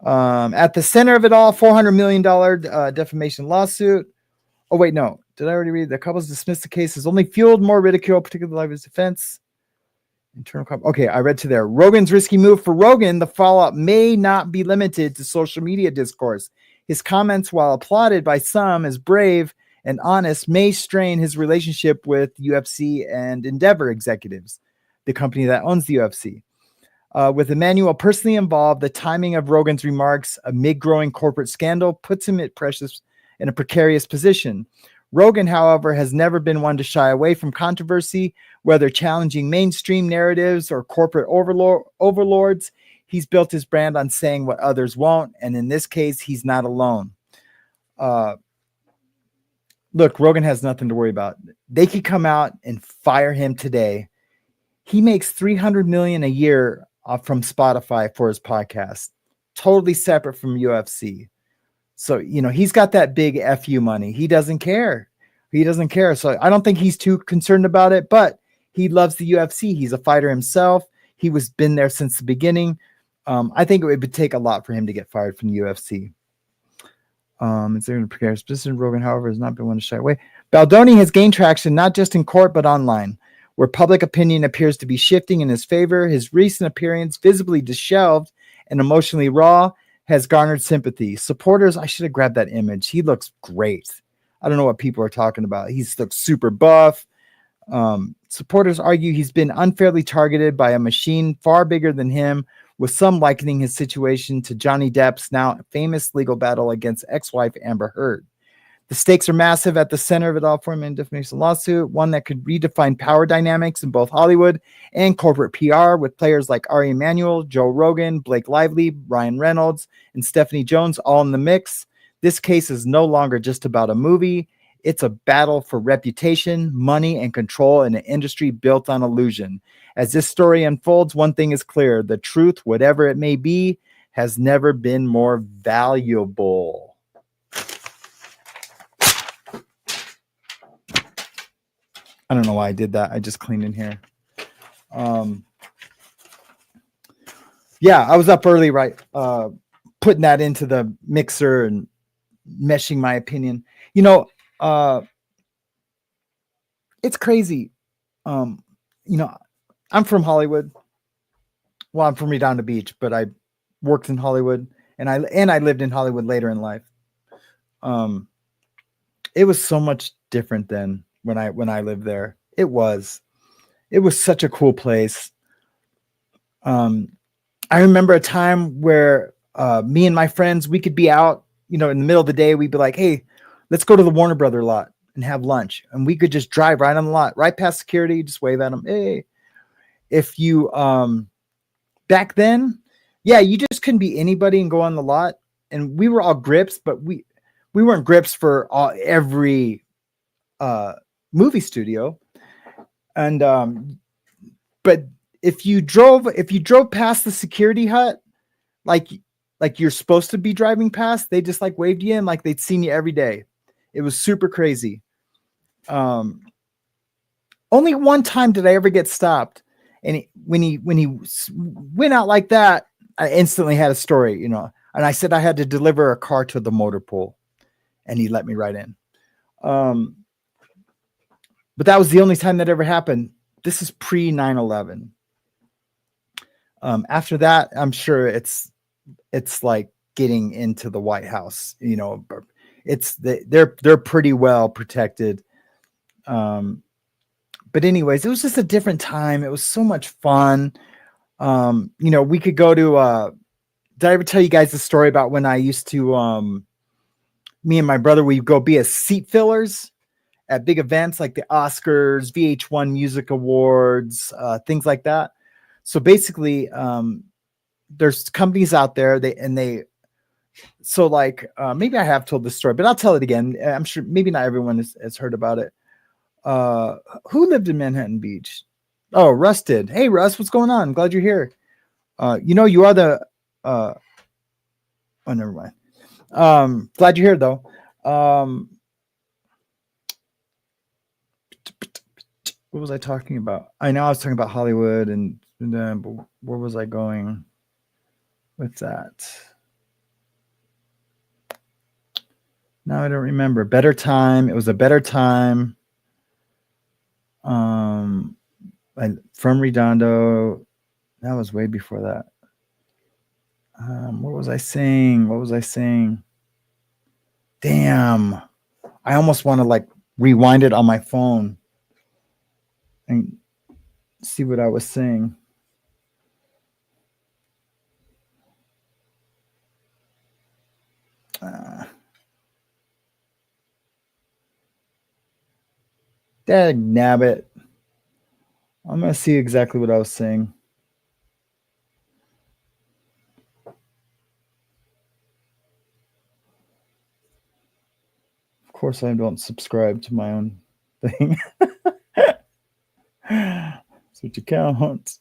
At the center of it all, $400 million defamation lawsuit. Oh, wait, no. Did I already read? The couples dismissed the case has only fueled more ridicule, particularly Lively's defense. Okay, I read to there. Rogan's risky move. For Rogan, the fallout may not be limited to social media discourse. His comments, while applauded by some as brave and honest, may strain his relationship with UFC and Endeavor executives, the company that owns the UFC. With Emanuel personally involved, the timing of Rogan's remarks amid growing corporate scandal puts him in a precarious position. Rogan, however, has never been one to shy away from controversy, whether challenging mainstream narratives or corporate overlords. He's built his brand on saying what others won't, and in this case, he's not alone. Look, Rogan has nothing to worry about. They could come out and fire him today. He makes $300 million a year from Spotify for his podcast, totally separate from UFC. So, he's got that big FU money. He doesn't care. So I don't think he's too concerned about it, but he loves the UFC. He's a fighter himself. He was been there since the beginning. I think it would take a lot for him to get fired from the UFC. It's there in a precarious position. Rogan, however, has not been one to shy away. Baldoni has gained traction, not just in court, but online, where public opinion appears to be shifting in his favor. His recent appearance, visibly disheveled and emotionally raw, has garnered sympathy. Supporters, I should have grabbed that image. He looks great. I don't know what people are talking about. He looks super buff. Supporters argue he's been unfairly targeted by a machine far bigger than him, with some likening his situation to Johnny Depp's now famous legal battle against ex-wife Amber Heard. The stakes are massive at the center of it all for him in defamation lawsuit, one that could redefine power dynamics in both Hollywood and corporate PR, with players like Ari Emanuel, Joe Rogan, Blake Lively, Ryan Reynolds, and Stephanie Jones all in the mix. This case is no longer just about a movie. It's a battle for reputation, money, and control in an industry built on illusion. As this story unfolds, one thing is clear. The truth, whatever it may be, has never been more valuable. I don't know why I did that. I just cleaned in here. Yeah, I was up early, right? putting that into the mixer and meshing my opinion. You know, it's crazy. You know, I'm from Hollywood. Well, I'm from Redondo Beach, but I worked in Hollywood, and I lived in Hollywood later in life. It was so much different than when I lived there. It was such a cool place. I remember a time where me and my friends, we could be out, you know, in the middle of the day. We'd be like, hey, let's go to the Warner Brother lot and have lunch. And we could just drive right on the lot, right past security, just wave at them. Hey, if you, back then, yeah, you just couldn't be anybody and go on the lot. And we were all grips, but we weren't grips for every movie studio. And, but if you drove past the security hut, like you're supposed to be driving past, they just like waved you in like they'd seen you every day. It was super crazy. Only one time did I ever get stopped. And when he went out like that, I instantly had a story, you know, and I said I had to deliver a car to the motor pool, and he let me right in. But that was the only time that ever happened. This is pre 9/11. After that, I'm sure it's like getting into the White House, you know, they're pretty well protected. But anyways, it was just a different time. It was so much fun. You know, we could go to, did I ever tell you guys the story about when I used to, me and my brother, we'd go be as seat fillers at big events like the Oscars, VH1 Music Awards, things like that. So basically, there's companies out there, maybe I have told this story, but I'll tell it again. I'm sure maybe not everyone has heard about it. Who lived in Manhattan Beach? Oh, Russ did. Hey, Russ, what's going on? I'm glad you're here. You know, you are the, oh, never mind. Glad you're here though. What was I talking about? I know I was talking about Hollywood and but where was I going with that? Now I don't remember. Better time. It was a better time. From Redondo. That was way before that. What was I saying? Damn. I almost want to like rewind it on my phone and see what I was saying. Dag nabbit. I'm going to see exactly what I was saying. Of course, I don't subscribe to my own thing. Switch account.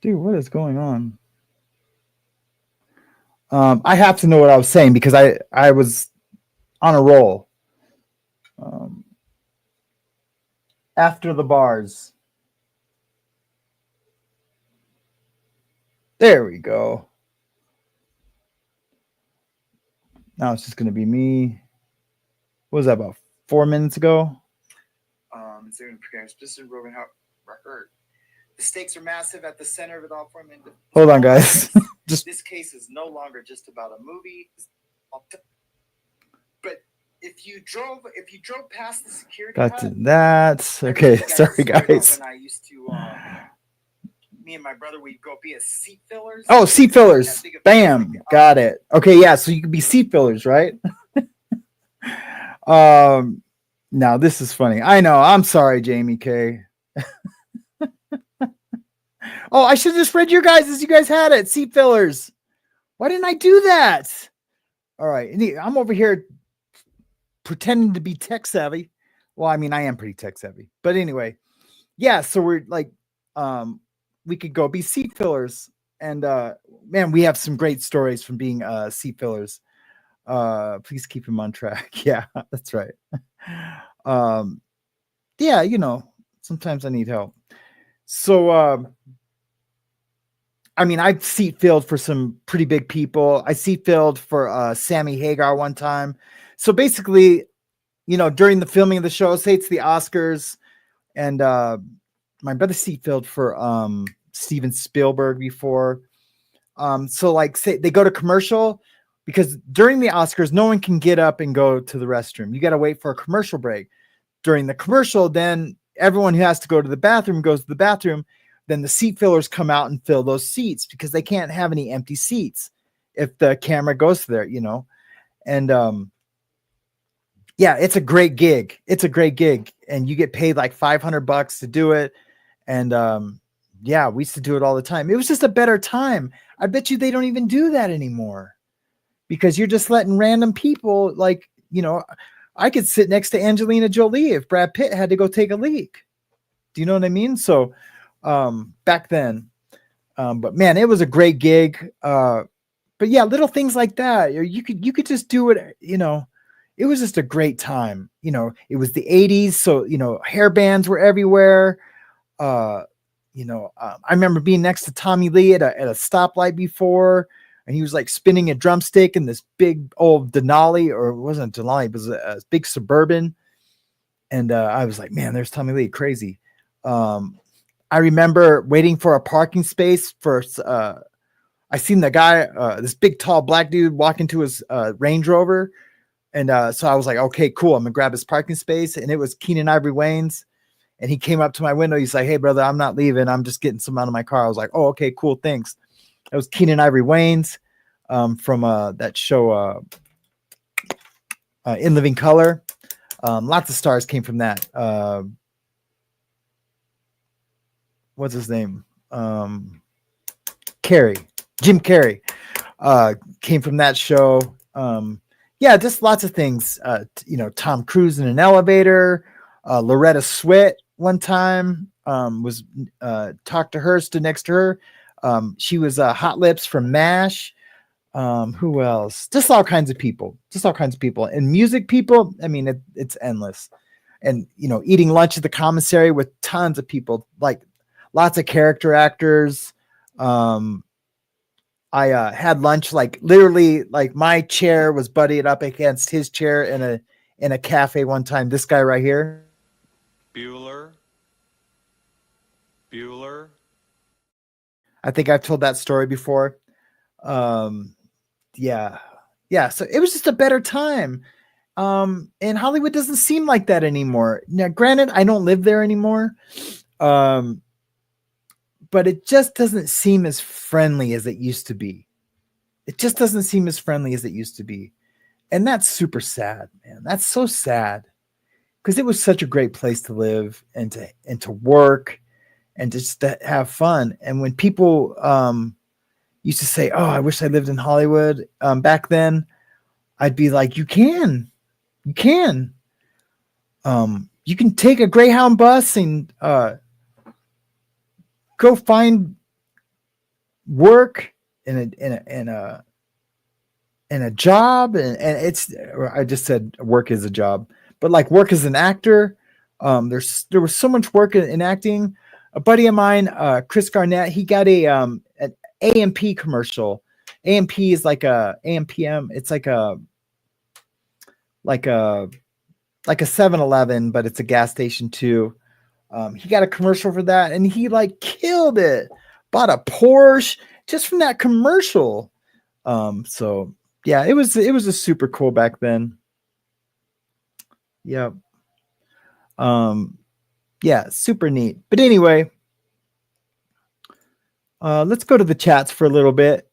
Dude, what is going on? I have to know what I was saying because I was on a roll. After the bars. There we go. Now it's just going to be me. What was that, about 4 minutes ago? It's doing specific Rogan record. The stakes are massive at the center of it all for me. Hold on, guys. Just this case is no longer just about a movie. But if you drove past the security, that's okay. Sorry, guys. When I used to, me and my brother, we'd go be as seat fillers. Oh, seat fillers. Bam, got it. Okay, yeah. So you could be seat fillers, right? Now this is funny. I know. I'm sorry, Jamie K. Oh, I should have just read your guys as you guys had it. Seat fillers. Why didn't I do that? All right. I'm over here pretending to be tech savvy. Well, I mean, I am pretty tech savvy. But anyway, yeah. So we're like, we could go be seat fillers. And man, we have some great stories from being seat fillers. Please keep him on track. Yeah, that's right. Yeah, you know, sometimes I need help. So I mean, I've seat filled for some pretty big people. I seat filled for Sammy Hagar one time. So basically, you know, during the filming of the show, say it's the Oscars, and my brother seat filled for Steven Spielberg before. So like say they go to commercial, because during the Oscars, no one can get up and go to the restroom. You got to wait for a commercial break. During the commercial, then everyone who has to go to the bathroom goes to the bathroom. Then the seat fillers come out and fill those seats because they can't have any empty seats if the camera goes there, you know. And yeah, it's a great gig. It's a great gig, and you get paid like $500 to do it. And yeah, we used to do it all the time. It was just a better time. I bet you they don't even do that anymore, because you're just letting random people, like, you know, I could sit next to Angelina Jolie if Brad Pitt had to go take a leak. Do you know what I mean? So back then, but man, it was a great gig. But yeah, little things like that, you could just do it, you know. It was just a great time. You know, it was the 80s. So, you know, hair bands were everywhere. You know, I remember being next to Tommy Lee at a stoplight before, and he was like spinning a drumstick in this big old Denali, or it wasn't a Denali, it was a big Suburban. And I was like, man, there's Tommy Lee, crazy. I remember waiting for a parking space for, I seen the guy, this big, tall black dude walk into his Range Rover. And so I was like, okay, cool. I'm gonna grab his parking space. And it was Keenan Ivory Wayans. And he came up to my window. He's like, hey, brother, I'm not leaving. I'm just getting some out of my car. I was like, oh, okay, cool. Thanks. It was Keenan Ivory Wayans from that show, In Living Color. Lots of stars came from that. What's his name? Jim Carrey came from that show. Yeah, just lots of things. You know, Tom Cruise in an elevator. Loretta Swit one time was talked to her, stood next to her. She was Hot Lips from MASH. Who else? Just all kinds of people. And music people, I mean, it's endless. And, you know, eating lunch at the commissary with tons of people, like lots of character actors. I had lunch, like literally, like my chair was buddied up against his chair in a cafe one time. This guy right here. Bueller. I think I've told that story before. Yeah. So it was just a better time. And Hollywood doesn't seem like that anymore. Now, granted, I don't live there anymore. But it just doesn't seem as friendly as it used to be. And that's super sad, man. That's so sad, because it was such a great place to live and to work and just to have fun. And when people used to say, oh, I wish I lived in Hollywood back then, I'd be like, you can take a Greyhound bus and go find work in a job, and it's, I just said work is a job, but like work as an actor. There was so much work in acting. A buddy of mine, Chris Garnett, he got an AMP commercial. AMP is like a AMPM. It's like a 7-Eleven, but it's a gas station too. He got a commercial for that, and he like killed it. Bought a Porsche just from that commercial. So yeah, it was a super cool back then. Yep. Yeah, super neat. But anyway, let's go to the chats for a little bit.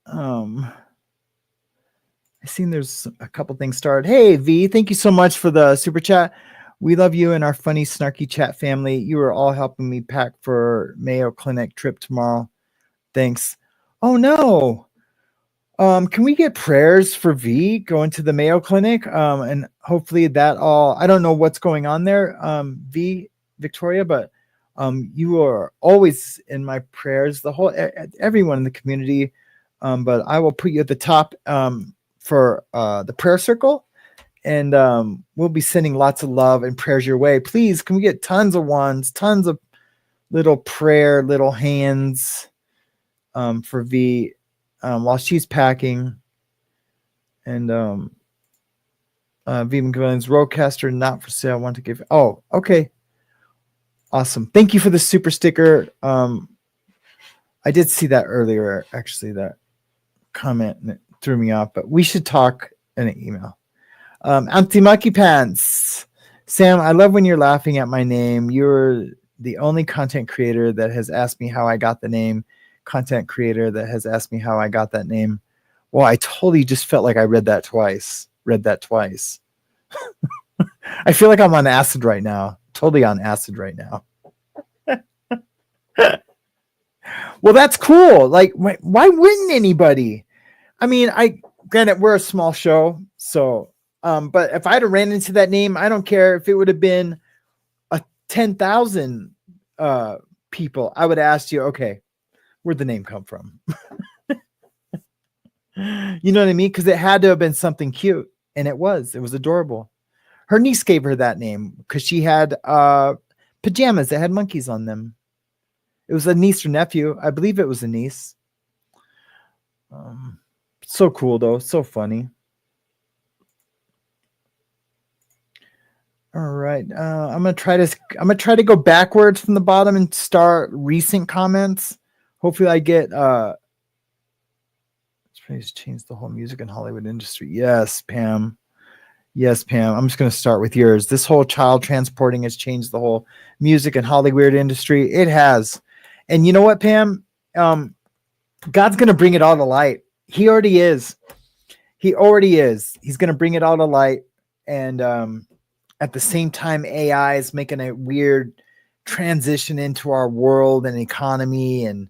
I seen there's a couple things started. Hey V, thank you so much for the super chat. We love you and our funny, snarky chat family. You are all helping me pack for Mayo Clinic trip tomorrow. Thanks. Oh no. Can we get prayers for V going to the Mayo Clinic? And hopefully that all, I don't know what's going on there, V, Victoria, but you are always in my prayers, everyone in the community. But I will put you at the top for the prayer circle. And we'll be sending lots of love and prayers your way. Please, can we get tons of ones, tons of little prayer, little hands, for V while she's packing. And V McGillion's Roadcaster not for sale. I want to give. Oh, okay. Awesome. Thank you for the super sticker. I did see that earlier, actually, that comment, and it threw me off, but we should talk in an email. Auntie Monkey Pants. Sam, I love when you're laughing at my name. You're the only content creator that has asked me how I got the name. Content creator that has asked me how I got that name. Well, I totally just felt like I read that twice. I feel like I'm on acid right now. Totally on acid right now. Well, that's cool. Like, why wouldn't anybody? I mean, granted, we're a small show, so but if I'd have ran into that name, I don't care if it would have been 10,000 people. I would ask you, okay, where'd the name come from? You know what I mean? Because it had to have been something cute, and it was adorable. Her niece gave her that name because she had pajamas that had monkeys on them. It was a niece or nephew. I believe it was a niece. So cool though, so funny. All right, I'm gonna try to go backwards from the bottom and start recent comments. Hopefully, I get. Let's change the whole music and Hollywood industry. Yes, Pam. Yes, Pam. I'm just gonna start with yours. This whole child transporting has changed the whole music and Hollywood industry. It has, and you know what, Pam? God's gonna bring it all to light. He already is. He's gonna bring it all to light, and at the same time, AI is making a weird transition into our world and economy. And,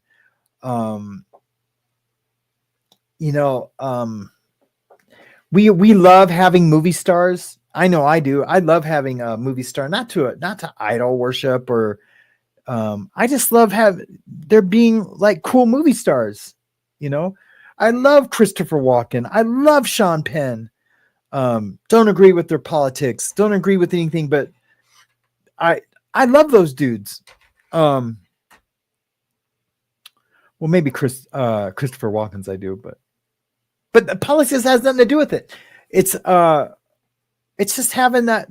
we love having movie stars. I know I do. I love having a movie star, not to idol worship or, I just love there being like cool movie stars. I love Christopher Walken. I love Sean Penn. Don't agree with their politics. Don't agree with anything, but I love those dudes. Well, maybe Christopher Walken's I do, but the politics has nothing to do with it. It's just having that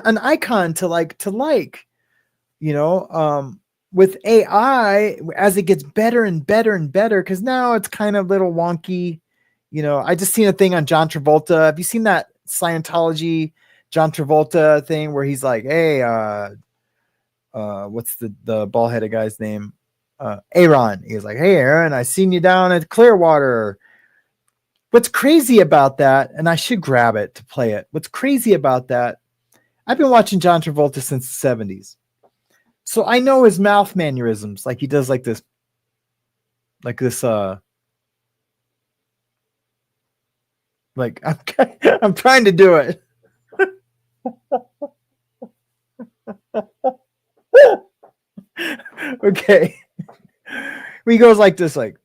an icon to like. With AI, as it gets better and better and better, because now it's kind of a little wonky. I just seen a thing on John Travolta. Have you seen that Scientology John Travolta thing where he's like, hey, what's the bald-headed guy's name? Aaron. He was like, hey, Aaron, I seen you down at Clearwater. What's crazy about that, and I should grab it to play it. What's crazy about that, I've been watching John Travolta since the 70s. So I know his mouth mannerisms, like he does like this, like I'm trying to do it. Okay. He goes like this, like.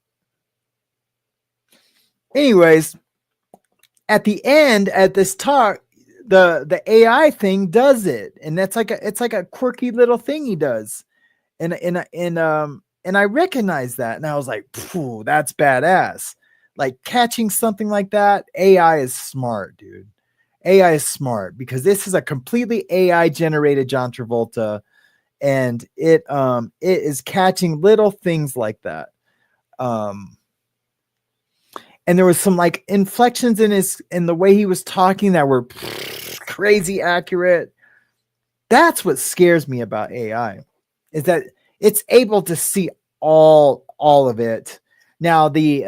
Anyways, at the end, at this talk, the AI thing does it, and it's like a quirky little thing he does, and I recognize that, and I was like, "Phew, that's badass." Like catching something like that, AI is smart, dude. AI is smart because this is a completely AI generated John Travolta, and it is catching little things like that. And there was some like inflections in the way he was talking that were crazy accurate. That's what scares me about AI, is that it's able to see all of it. Now the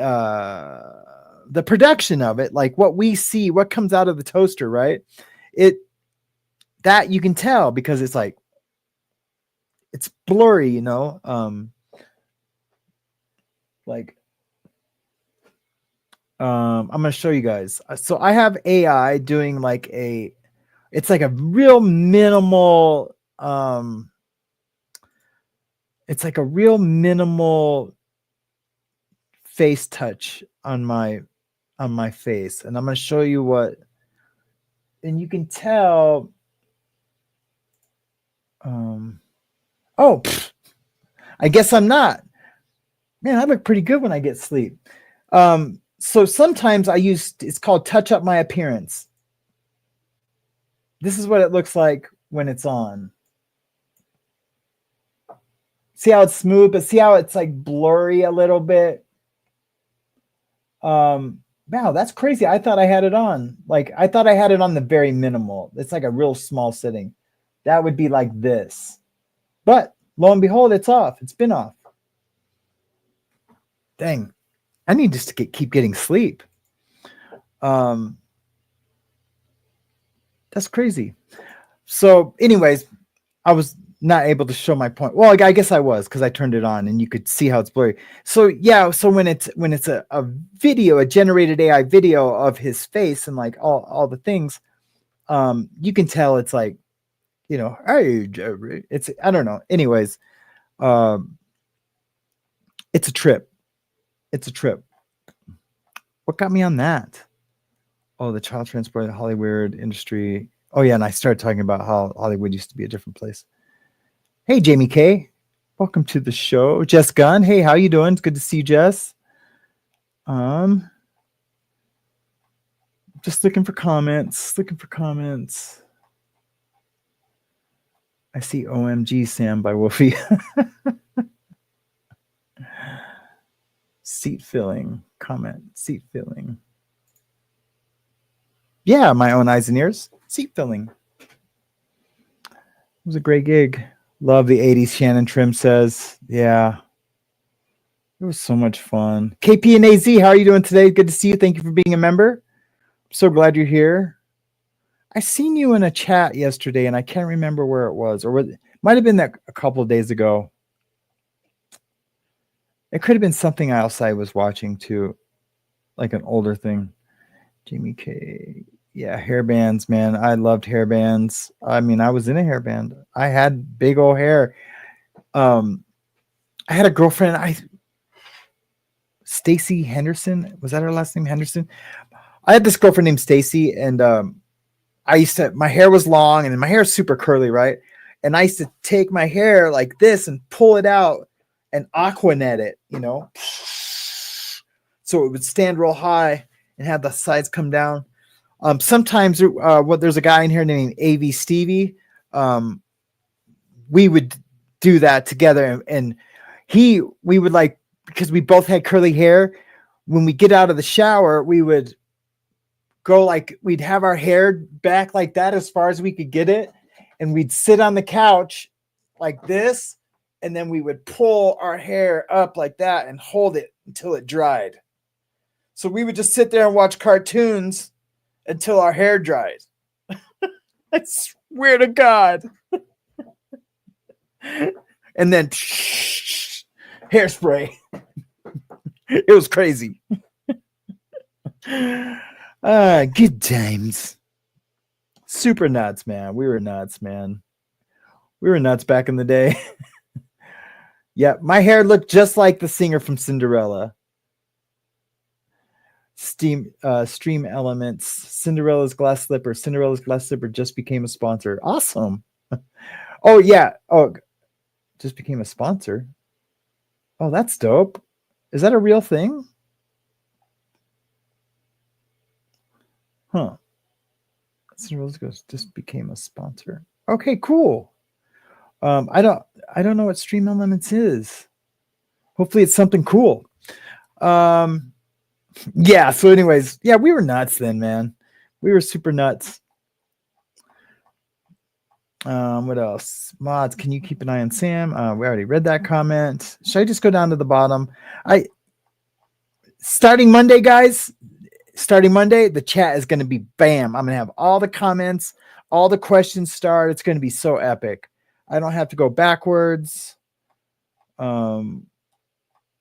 production of it, like what we see, what comes out of the toaster, right? That you can tell because it's like it's blurry, I'm going to show you guys. So I have AI doing like it's like a real minimal, it's like a real minimal face touch on my face. And I'm going to show you what, and you can tell, I guess I'm not. Man, I look pretty good when I get sleep. So sometimes I use, it's called touch up my appearance. This is what it looks like when it's on. See how it's smooth, but see how it's like blurry a little bit. Wow, that's crazy. I thought I had it on. Like, I thought I had it on the very minimal. It's like a real small setting. That would be like this. But lo and behold, it's off. It's been off. Dang. I need just to keep getting sleep. That's crazy. So anyways, I was not able to show my point. Well, I guess I was, because I turned it on and you could see how it's blurry. So yeah, so when it's a video, a generated AI video of his face and like all the things, you can tell it's like, you know, hey, it's, I don't know. Anyways, it's a trip. It's a trip. What got me on that? Oh, the child transport, the Hollywood industry. Oh yeah, and I started talking about how Hollywood used to be a different place. Hey, Jamie K. Welcome to the show. Jess Gunn. Hey, how you doing? It's good to see you, Jess. Just looking for comments. I see OMG Sam by Wolfie. Seat filling. Comment. Seat filling. Yeah, my own eyes and ears. Seat filling. It was a great gig. Love the 80s, Shannon Trim says. Yeah. It was so much fun. KP and AZ, how are you doing today? Good to see you. Thank you for being a member. I'm so glad you're here. I seen you in a chat yesterday, and I can't remember where it was. Or it might have been that a couple of days ago. It could have been something else I was watching too. Like an older thing. Jamie K. Yeah, hair bands, man. I loved hair bands. I mean, I was in a hair band. I had big old hair. I had a girlfriend. Stacy Henderson. Was that her last name, Henderson? I had this girlfriend named Stacy, and my hair was long, and my hair is super curly, right? And I used to take my hair like this and pull it out and aquanet it, you know, so it would stand real high and have the sides come down. Sometimes there's a guy in here named AV Stevie. We would do that together, and we would, like, because we both had curly hair, when we get out of the shower, we would go, like, we'd have our hair back like that as far as we could get it, and we'd sit on the couch like this, and then we would pull our hair up like that and hold it until it dried. So we would just sit there and watch cartoons until our hair dried. I swear to God. And then hairspray. It was crazy. Good times. Super nuts, man. We were nuts, man. We were nuts back in the day. Yeah, my hair looked just like the singer from Cinderella. Stream Elements. Cinderella's glass slipper. Cinderella's glass slipper just became a sponsor. Awesome. Oh yeah. Oh, just became a sponsor. Oh, that's dope. Is that a real thing? Huh. Cinderella's Ghost just became a sponsor. Okay, cool. I don't know what Stream Elements is. Hopefully it's something cool. Yeah, so anyways, yeah, we were nuts then, man. We were super nuts. What else? Mods, can you keep an eye on Sam? We already read that comment. Should I just go down to the bottom? Starting Monday, guys. Starting Monday, the chat is going to be bam. I'm going to have all the comments, all the questions start. It's going to be so epic. I don't have to go backwards. It's going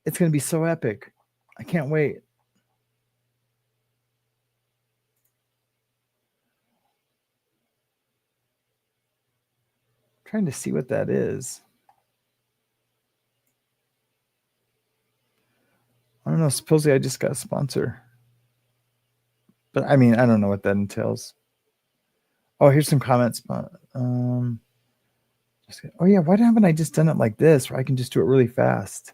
to be so epic. I can't wait. Trying to see what that is. I don't know. Supposedly I just got a sponsor. But I mean, I don't know what that entails. Oh, here's some comments. Oh yeah, why haven't I just done it like this where I can just do it really fast?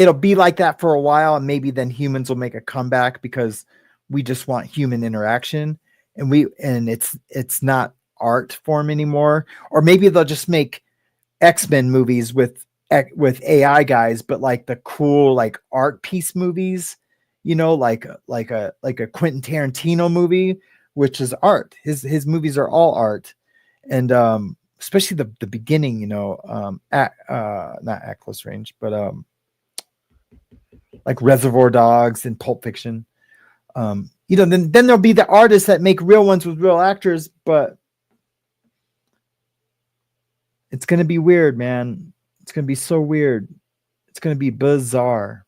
it'll be like that for a while, and maybe then humans will make a comeback because we just want human interaction, and it's not art form anymore. Or maybe they'll just make X-Men movies with AI guys, but like the cool like art piece movies, like a Quentin Tarantino movie, which is art. His movies are all art, and especially the beginning, not at close range, but like Reservoir Dogs and Pulp Fiction. Then there'll be the artists that make real ones with real actors, but it's going to be weird, man. It's going to be so weird. It's going to be bizarre.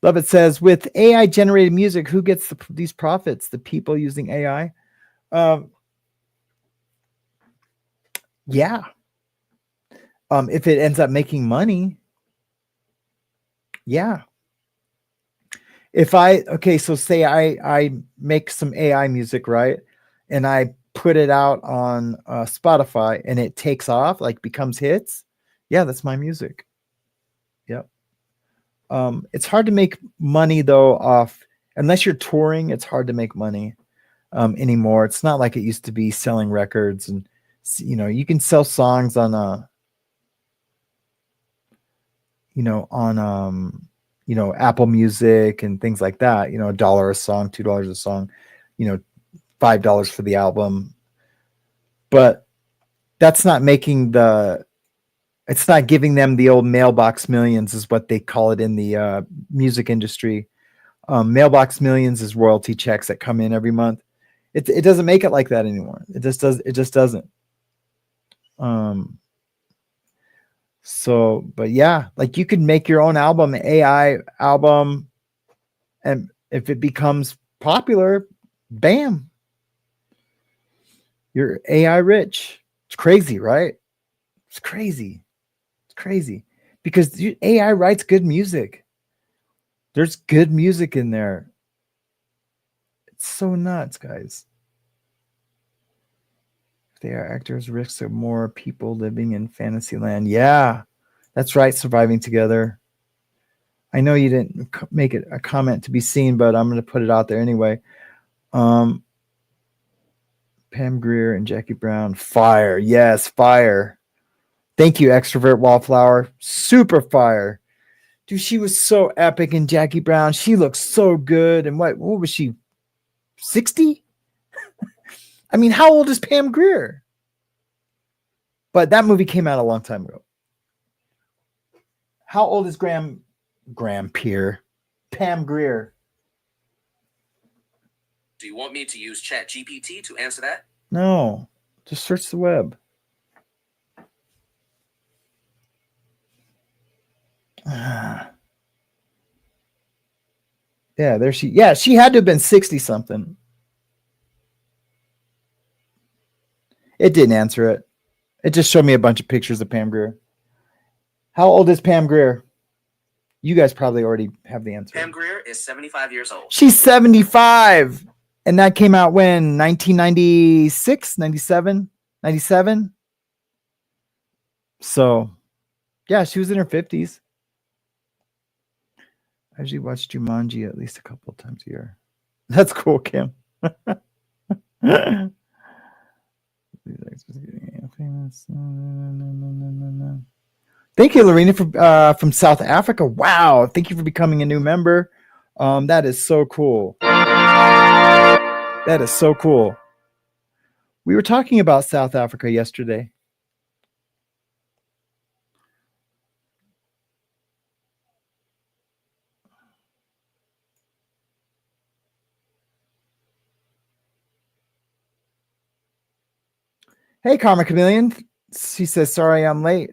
Love it says, with AI generated music, who gets these profits? The people using AI? Yeah. If it ends up making money. Yeah. So say I make some AI music, right? And I put it out on Spotify and it takes off, like becomes hits. Yeah, that's my music. Yep. It's hard to make money though unless you're touring, it's hard to make money anymore. It's not like it used to be selling records, and you can sell songs on Apple Music and things like that, $1 a song, $2 a song, $5 for the album. But that's not it's not giving them the old mailbox millions, is what they call it in the music industry. Mailbox millions is royalty checks that come in every month. It doesn't make it like that anymore. It just doesn't. So, but yeah, like you could make your own album, AI album, and if it becomes popular, bam, you're AI rich. It's crazy, right? It's crazy. Because AI writes good music. There's good music in there. It's so nuts, guys. If they are actors, risks of more people living in fantasy land. Yeah, that's right. Surviving together. I know you didn't make it a comment to be seen, but I'm going to put it out there anyway. Pam Grier and Jackie Brown. Fire. Yes, fire. Thank you, Extrovert Wallflower. Super fire. Dude, she was so epic in Jackie Brown. She looks so good. And what was she? 60? I mean, how old is Pam Grier? But that movie came out a long time ago. How old is Pam Grier? Do you want me to use ChatGPT to answer that? No, just search the web. Yeah, there she. Yeah, she had to have been 60 something. It didn't answer it. It just showed me a bunch of pictures of Pam Grier. How old is Pam Grier? You guys probably already have the answer. Pam Grier is 75 years old. She's 75. And that came out when? 1996, 97, 97? So, yeah, she was in her 50s. I usually watch Jumanji at least a couple of times a year. That's cool, Kim. Thank you, Lorena, from South Africa. Wow. Thank you for becoming a new member. That is so cool. That is so cool. We were talking about South Africa yesterday. Hey, Karma Chameleon. She says, sorry, I'm late.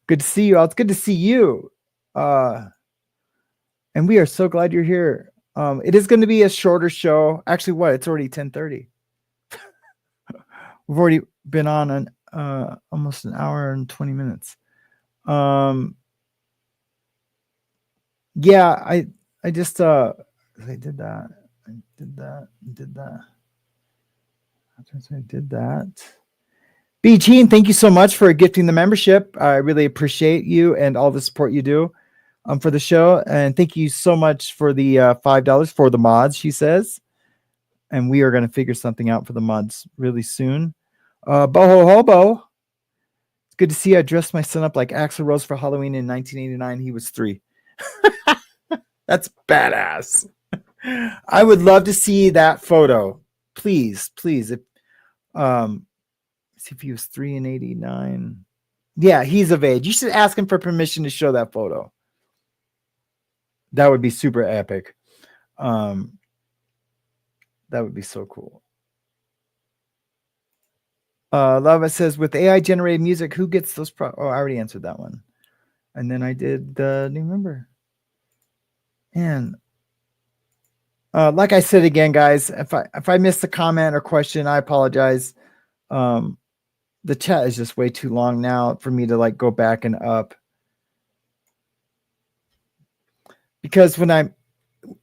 Good to see you all. It's good to see you. And we are so glad you're here. It is going to be a shorter show. Actually, it's already 10:30. We've already been on almost an hour and 20 minutes. Yeah, I just I did that. I did that. B. Gene, thank you so much for gifting the membership. I really appreciate you and all the support you do for the show. And thank you so much for the $5 for the mods, she says. And we are going to figure something out for the mods really soon. Boho Hobo. It's good to see you. I dressed my son up like Axl Rose for Halloween in 1989. He was 3. That's badass. I would love to see that photo. Please. If, see if he was 3 in 89. Yeah, he's of age. You should ask him for permission to show that photo. That would be super epic. That would be so cool. Lava says, with AI generated music, who gets those? Oh, I already answered that one. And then I did the new member. And like I said again, guys, if I missed a comment or question, I apologize. The chat is just way too long now for me to like go back and up. Because when I'm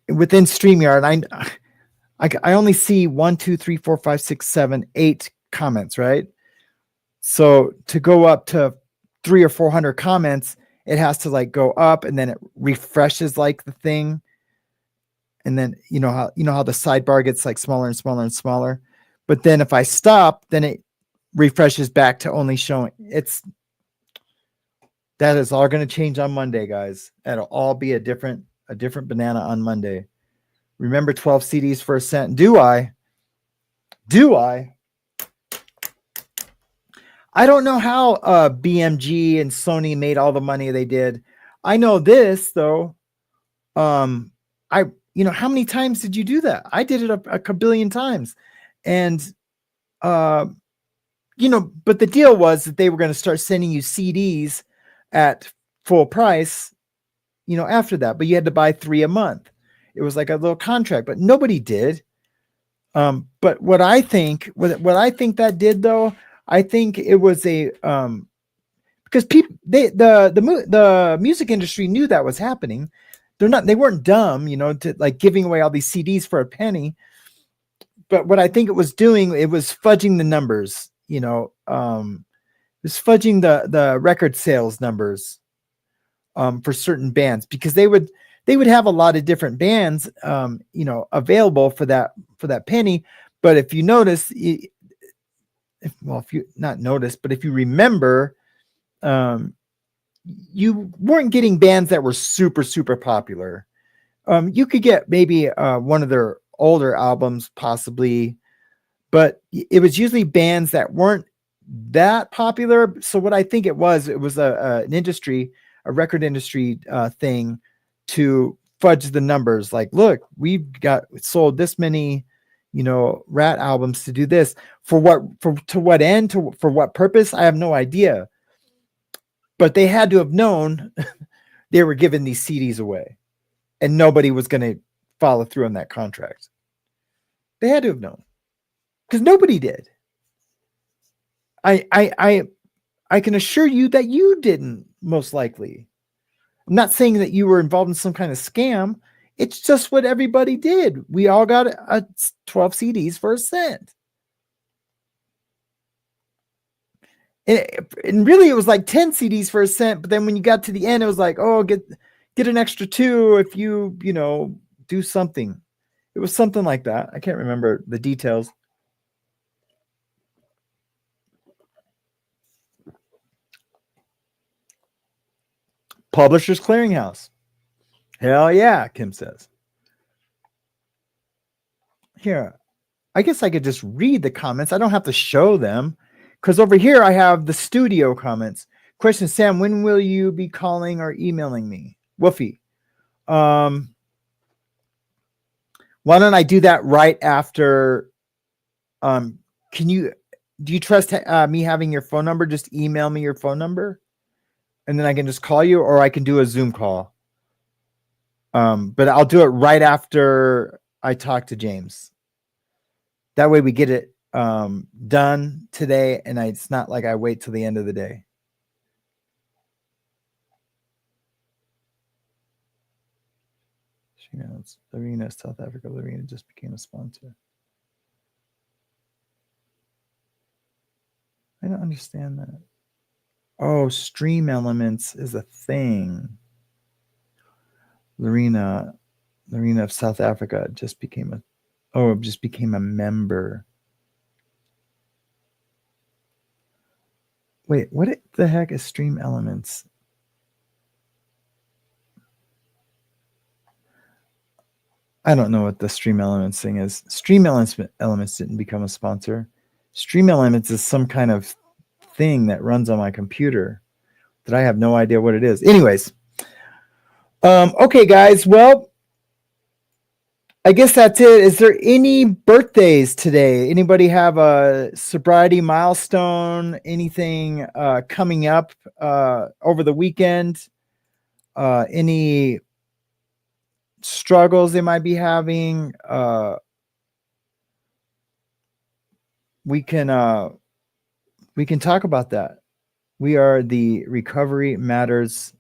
within StreamYard, I only see 1, 2, 3, 4, 5, 6, 7, 8 comments, right? So to go up to 300 or 400 comments, it has to like go up and then it refreshes like the thing. And then you know how the sidebar gets like smaller and smaller and smaller. But then if I stop, then it refreshes back to only showing. That is all going to change on Monday, guys. It'll all be a different banana on Monday. Remember 12 CDs for $1. Do I? I don't know how BMG and Sony made all the money they did. I know this though. How many times did you do that? I did it a kabillion times. And but the deal was that they were going to start sending you CDs at full price, after that, but you had to buy 3 a month. It was like a little contract, but nobody did. But what I think that did though, I think it was a because people the music industry knew that was happening. They weren't dumb, to like giving away all these CDs for a penny. But what I think it was doing, it was fudging the numbers, it was fudging the record sales numbers for certain bands, because they would have a lot of different bands available for that penny. But if you notice, if you not notice, but if you remember, you weren't getting bands that were super, super popular. You could get maybe one of their older albums possibly, but it was usually bands that weren't that popular. So what I think it was an industry, a record industry thing to fudge the numbers. Like, look, we've sold this many, Rat albums to do this for what end, for what purpose? I have no idea. But they had to have known they were giving these CDs away and nobody was going to follow through on that contract. They had to have known, because nobody did. I can assure you that you didn't, most likely. I'm not saying that you were involved in some kind of scam. It's just what everybody did. We all got 12 CDs for $1. And really, it was like 10 CDs for $1. But then when you got to the end, it was like, oh, get an extra 2 if you do something. It was something like that. I can't remember the details. Publishers Clearinghouse. Hell yeah, Kim says. Here, I guess I could just read the comments. I don't have to show them, because over here I have the studio comments. Question, Sam, when will you be calling or emailing me? Woofy. Why don't I do that right after? Do you trust me having your phone number? Just email me your phone number and then I can just call you, or I can do a Zoom call. But I'll do it right after I talk to James. That way we get it done today, and it's not like I wait till the end of the day. It's Arena, South Africa. Arena just became a sponsor. I don't understand that. Oh, Stream Elements is a thing. Lorena of South Africa just became a member. Wait, what the heck is Stream Elements? I don't know what the Stream Elements thing is. Stream Elements didn't become a sponsor. Stream Elements is some kind of thing that runs on my computer that I have no idea what it is. Anyways, okay, guys. Well, I guess that's it. Is there any birthdays today? Anybody have a sobriety milestone? Anything coming up over the weekend? Any struggles they might be having? We can talk about that. We are the Recovery Matters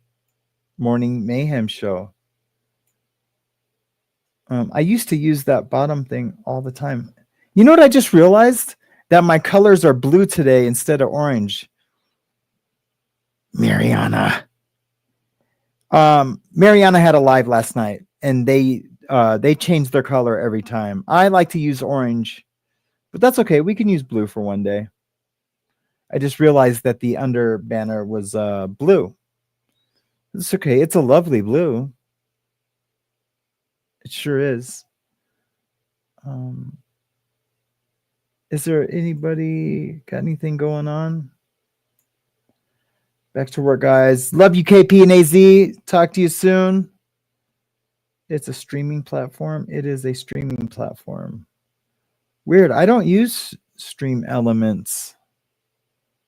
Morning Mayhem Show. I used to use that bottom thing all the time. You know what I just realized? That my colors are blue today instead of orange. Mariana had a live last night, and they changed their color every time. I like to use orange, but that's okay. We can use blue for one day. I just realized that the under banner was blue. It's okay. It's a lovely blue. It sure is. Is there anybody got anything going on? Back to work, guys. Love you, KP and AZ. Talk to you soon. It's a streaming platform. It is a streaming platform. Weird. I don't use Stream Elements.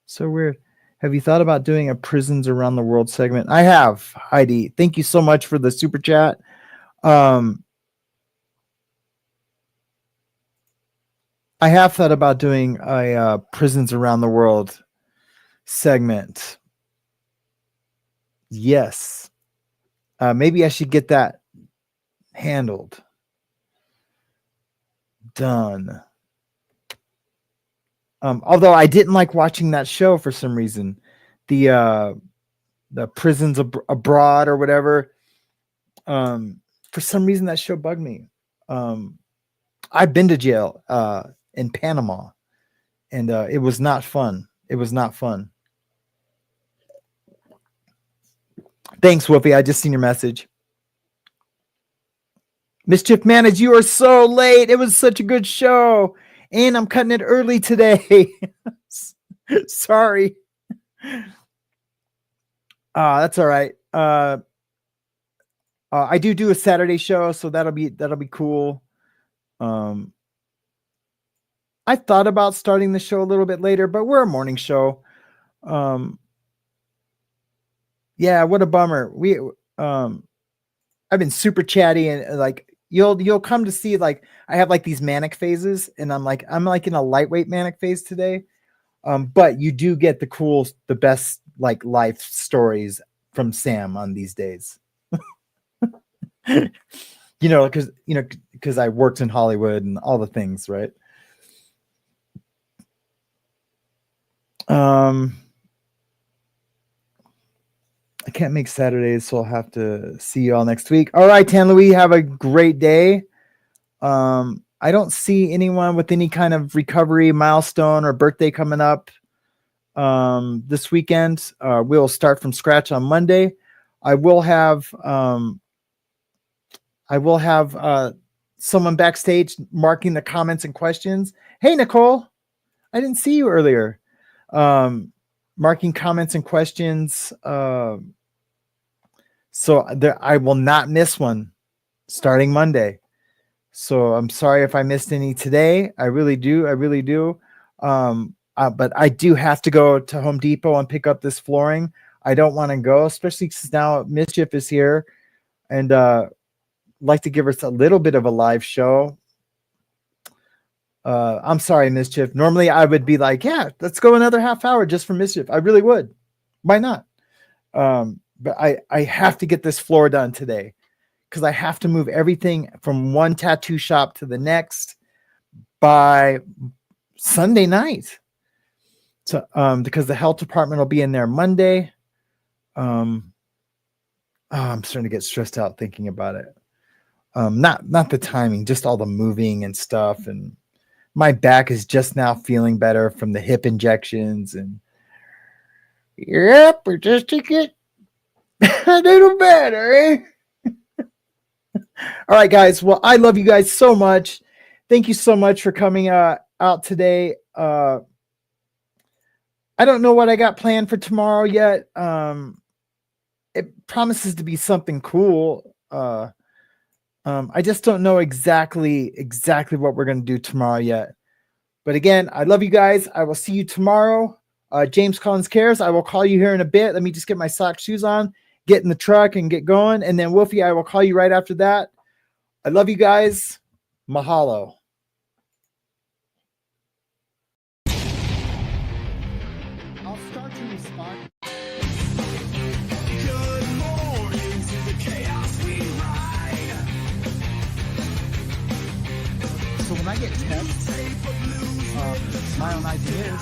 So weird. Have you thought about doing a Prisons Around the World segment? I have, Heidi. Thank you so much for the super chat. I have thought about doing a Prisons Around the World segment. Yes. Maybe I should get that handled. Done. Although I didn't like watching that show for some reason. The Prisons Abroad or whatever. For some reason that show bugged me. I've been to jail in Panama, and it was not fun. It was not fun. Thanks, Wolfie. I just seen your message. Mischief Managed, you are so late. It was such a good show. And I'm cutting it early today. Sorry. That's all right. I do a Saturday show, so that'll be cool. I thought about starting the show a little bit later, but we're a morning show. Yeah, what a bummer. I've been super chatty, and like you'll come to see, like I have like these manic phases, and I'm like in a lightweight manic phase today. But you do get the best like life stories from Sam on these days. Because I worked in Hollywood and all the things, right? I can't make Saturdays, so I'll have to see you all next week. All right, Tan Louis, have a great day. I don't see anyone with any kind of recovery milestone or birthday coming up this weekend. We'll start from scratch on Monday. I will have someone backstage marking the comments and questions. Hey, Nicole, I didn't see you earlier. Marking comments and questions. So I will not miss one starting Monday. So I'm sorry if I missed any today. I really do. But I do have to go to Home Depot and pick up this flooring. I don't want to go, especially since now Mischief is here, and like to give us a little bit of a live show. I'm sorry, Mischief. Normally I would be like, yeah, let's go another half hour just for Mischief. I really would. Why not? But I have to get this floor done today because I have to move everything from one tattoo shop to the next by Sunday night. So, because the health department will be in there Monday. I'm starting to get stressed out thinking about it. Not the timing, just all the moving and stuff. And my back is just now feeling better from the hip injections. And yep, we're just to get a little better, eh? All right, guys. Well, I love you guys so much. Thank you so much for coming out today. I don't know what I got planned for tomorrow yet. It promises to be something cool. I just don't know exactly what we're going to do tomorrow yet. But again, I love you guys. I will see you tomorrow. James Collins Cares. I will call you here in a bit. Let me just get my sock shoes on, get in the truck and get going. And then Wolfie, I will call you right after that. I love you guys. Mahalo. I'll start to respond. Good morning to the chaos we ride. So when I get texts, my own ideas,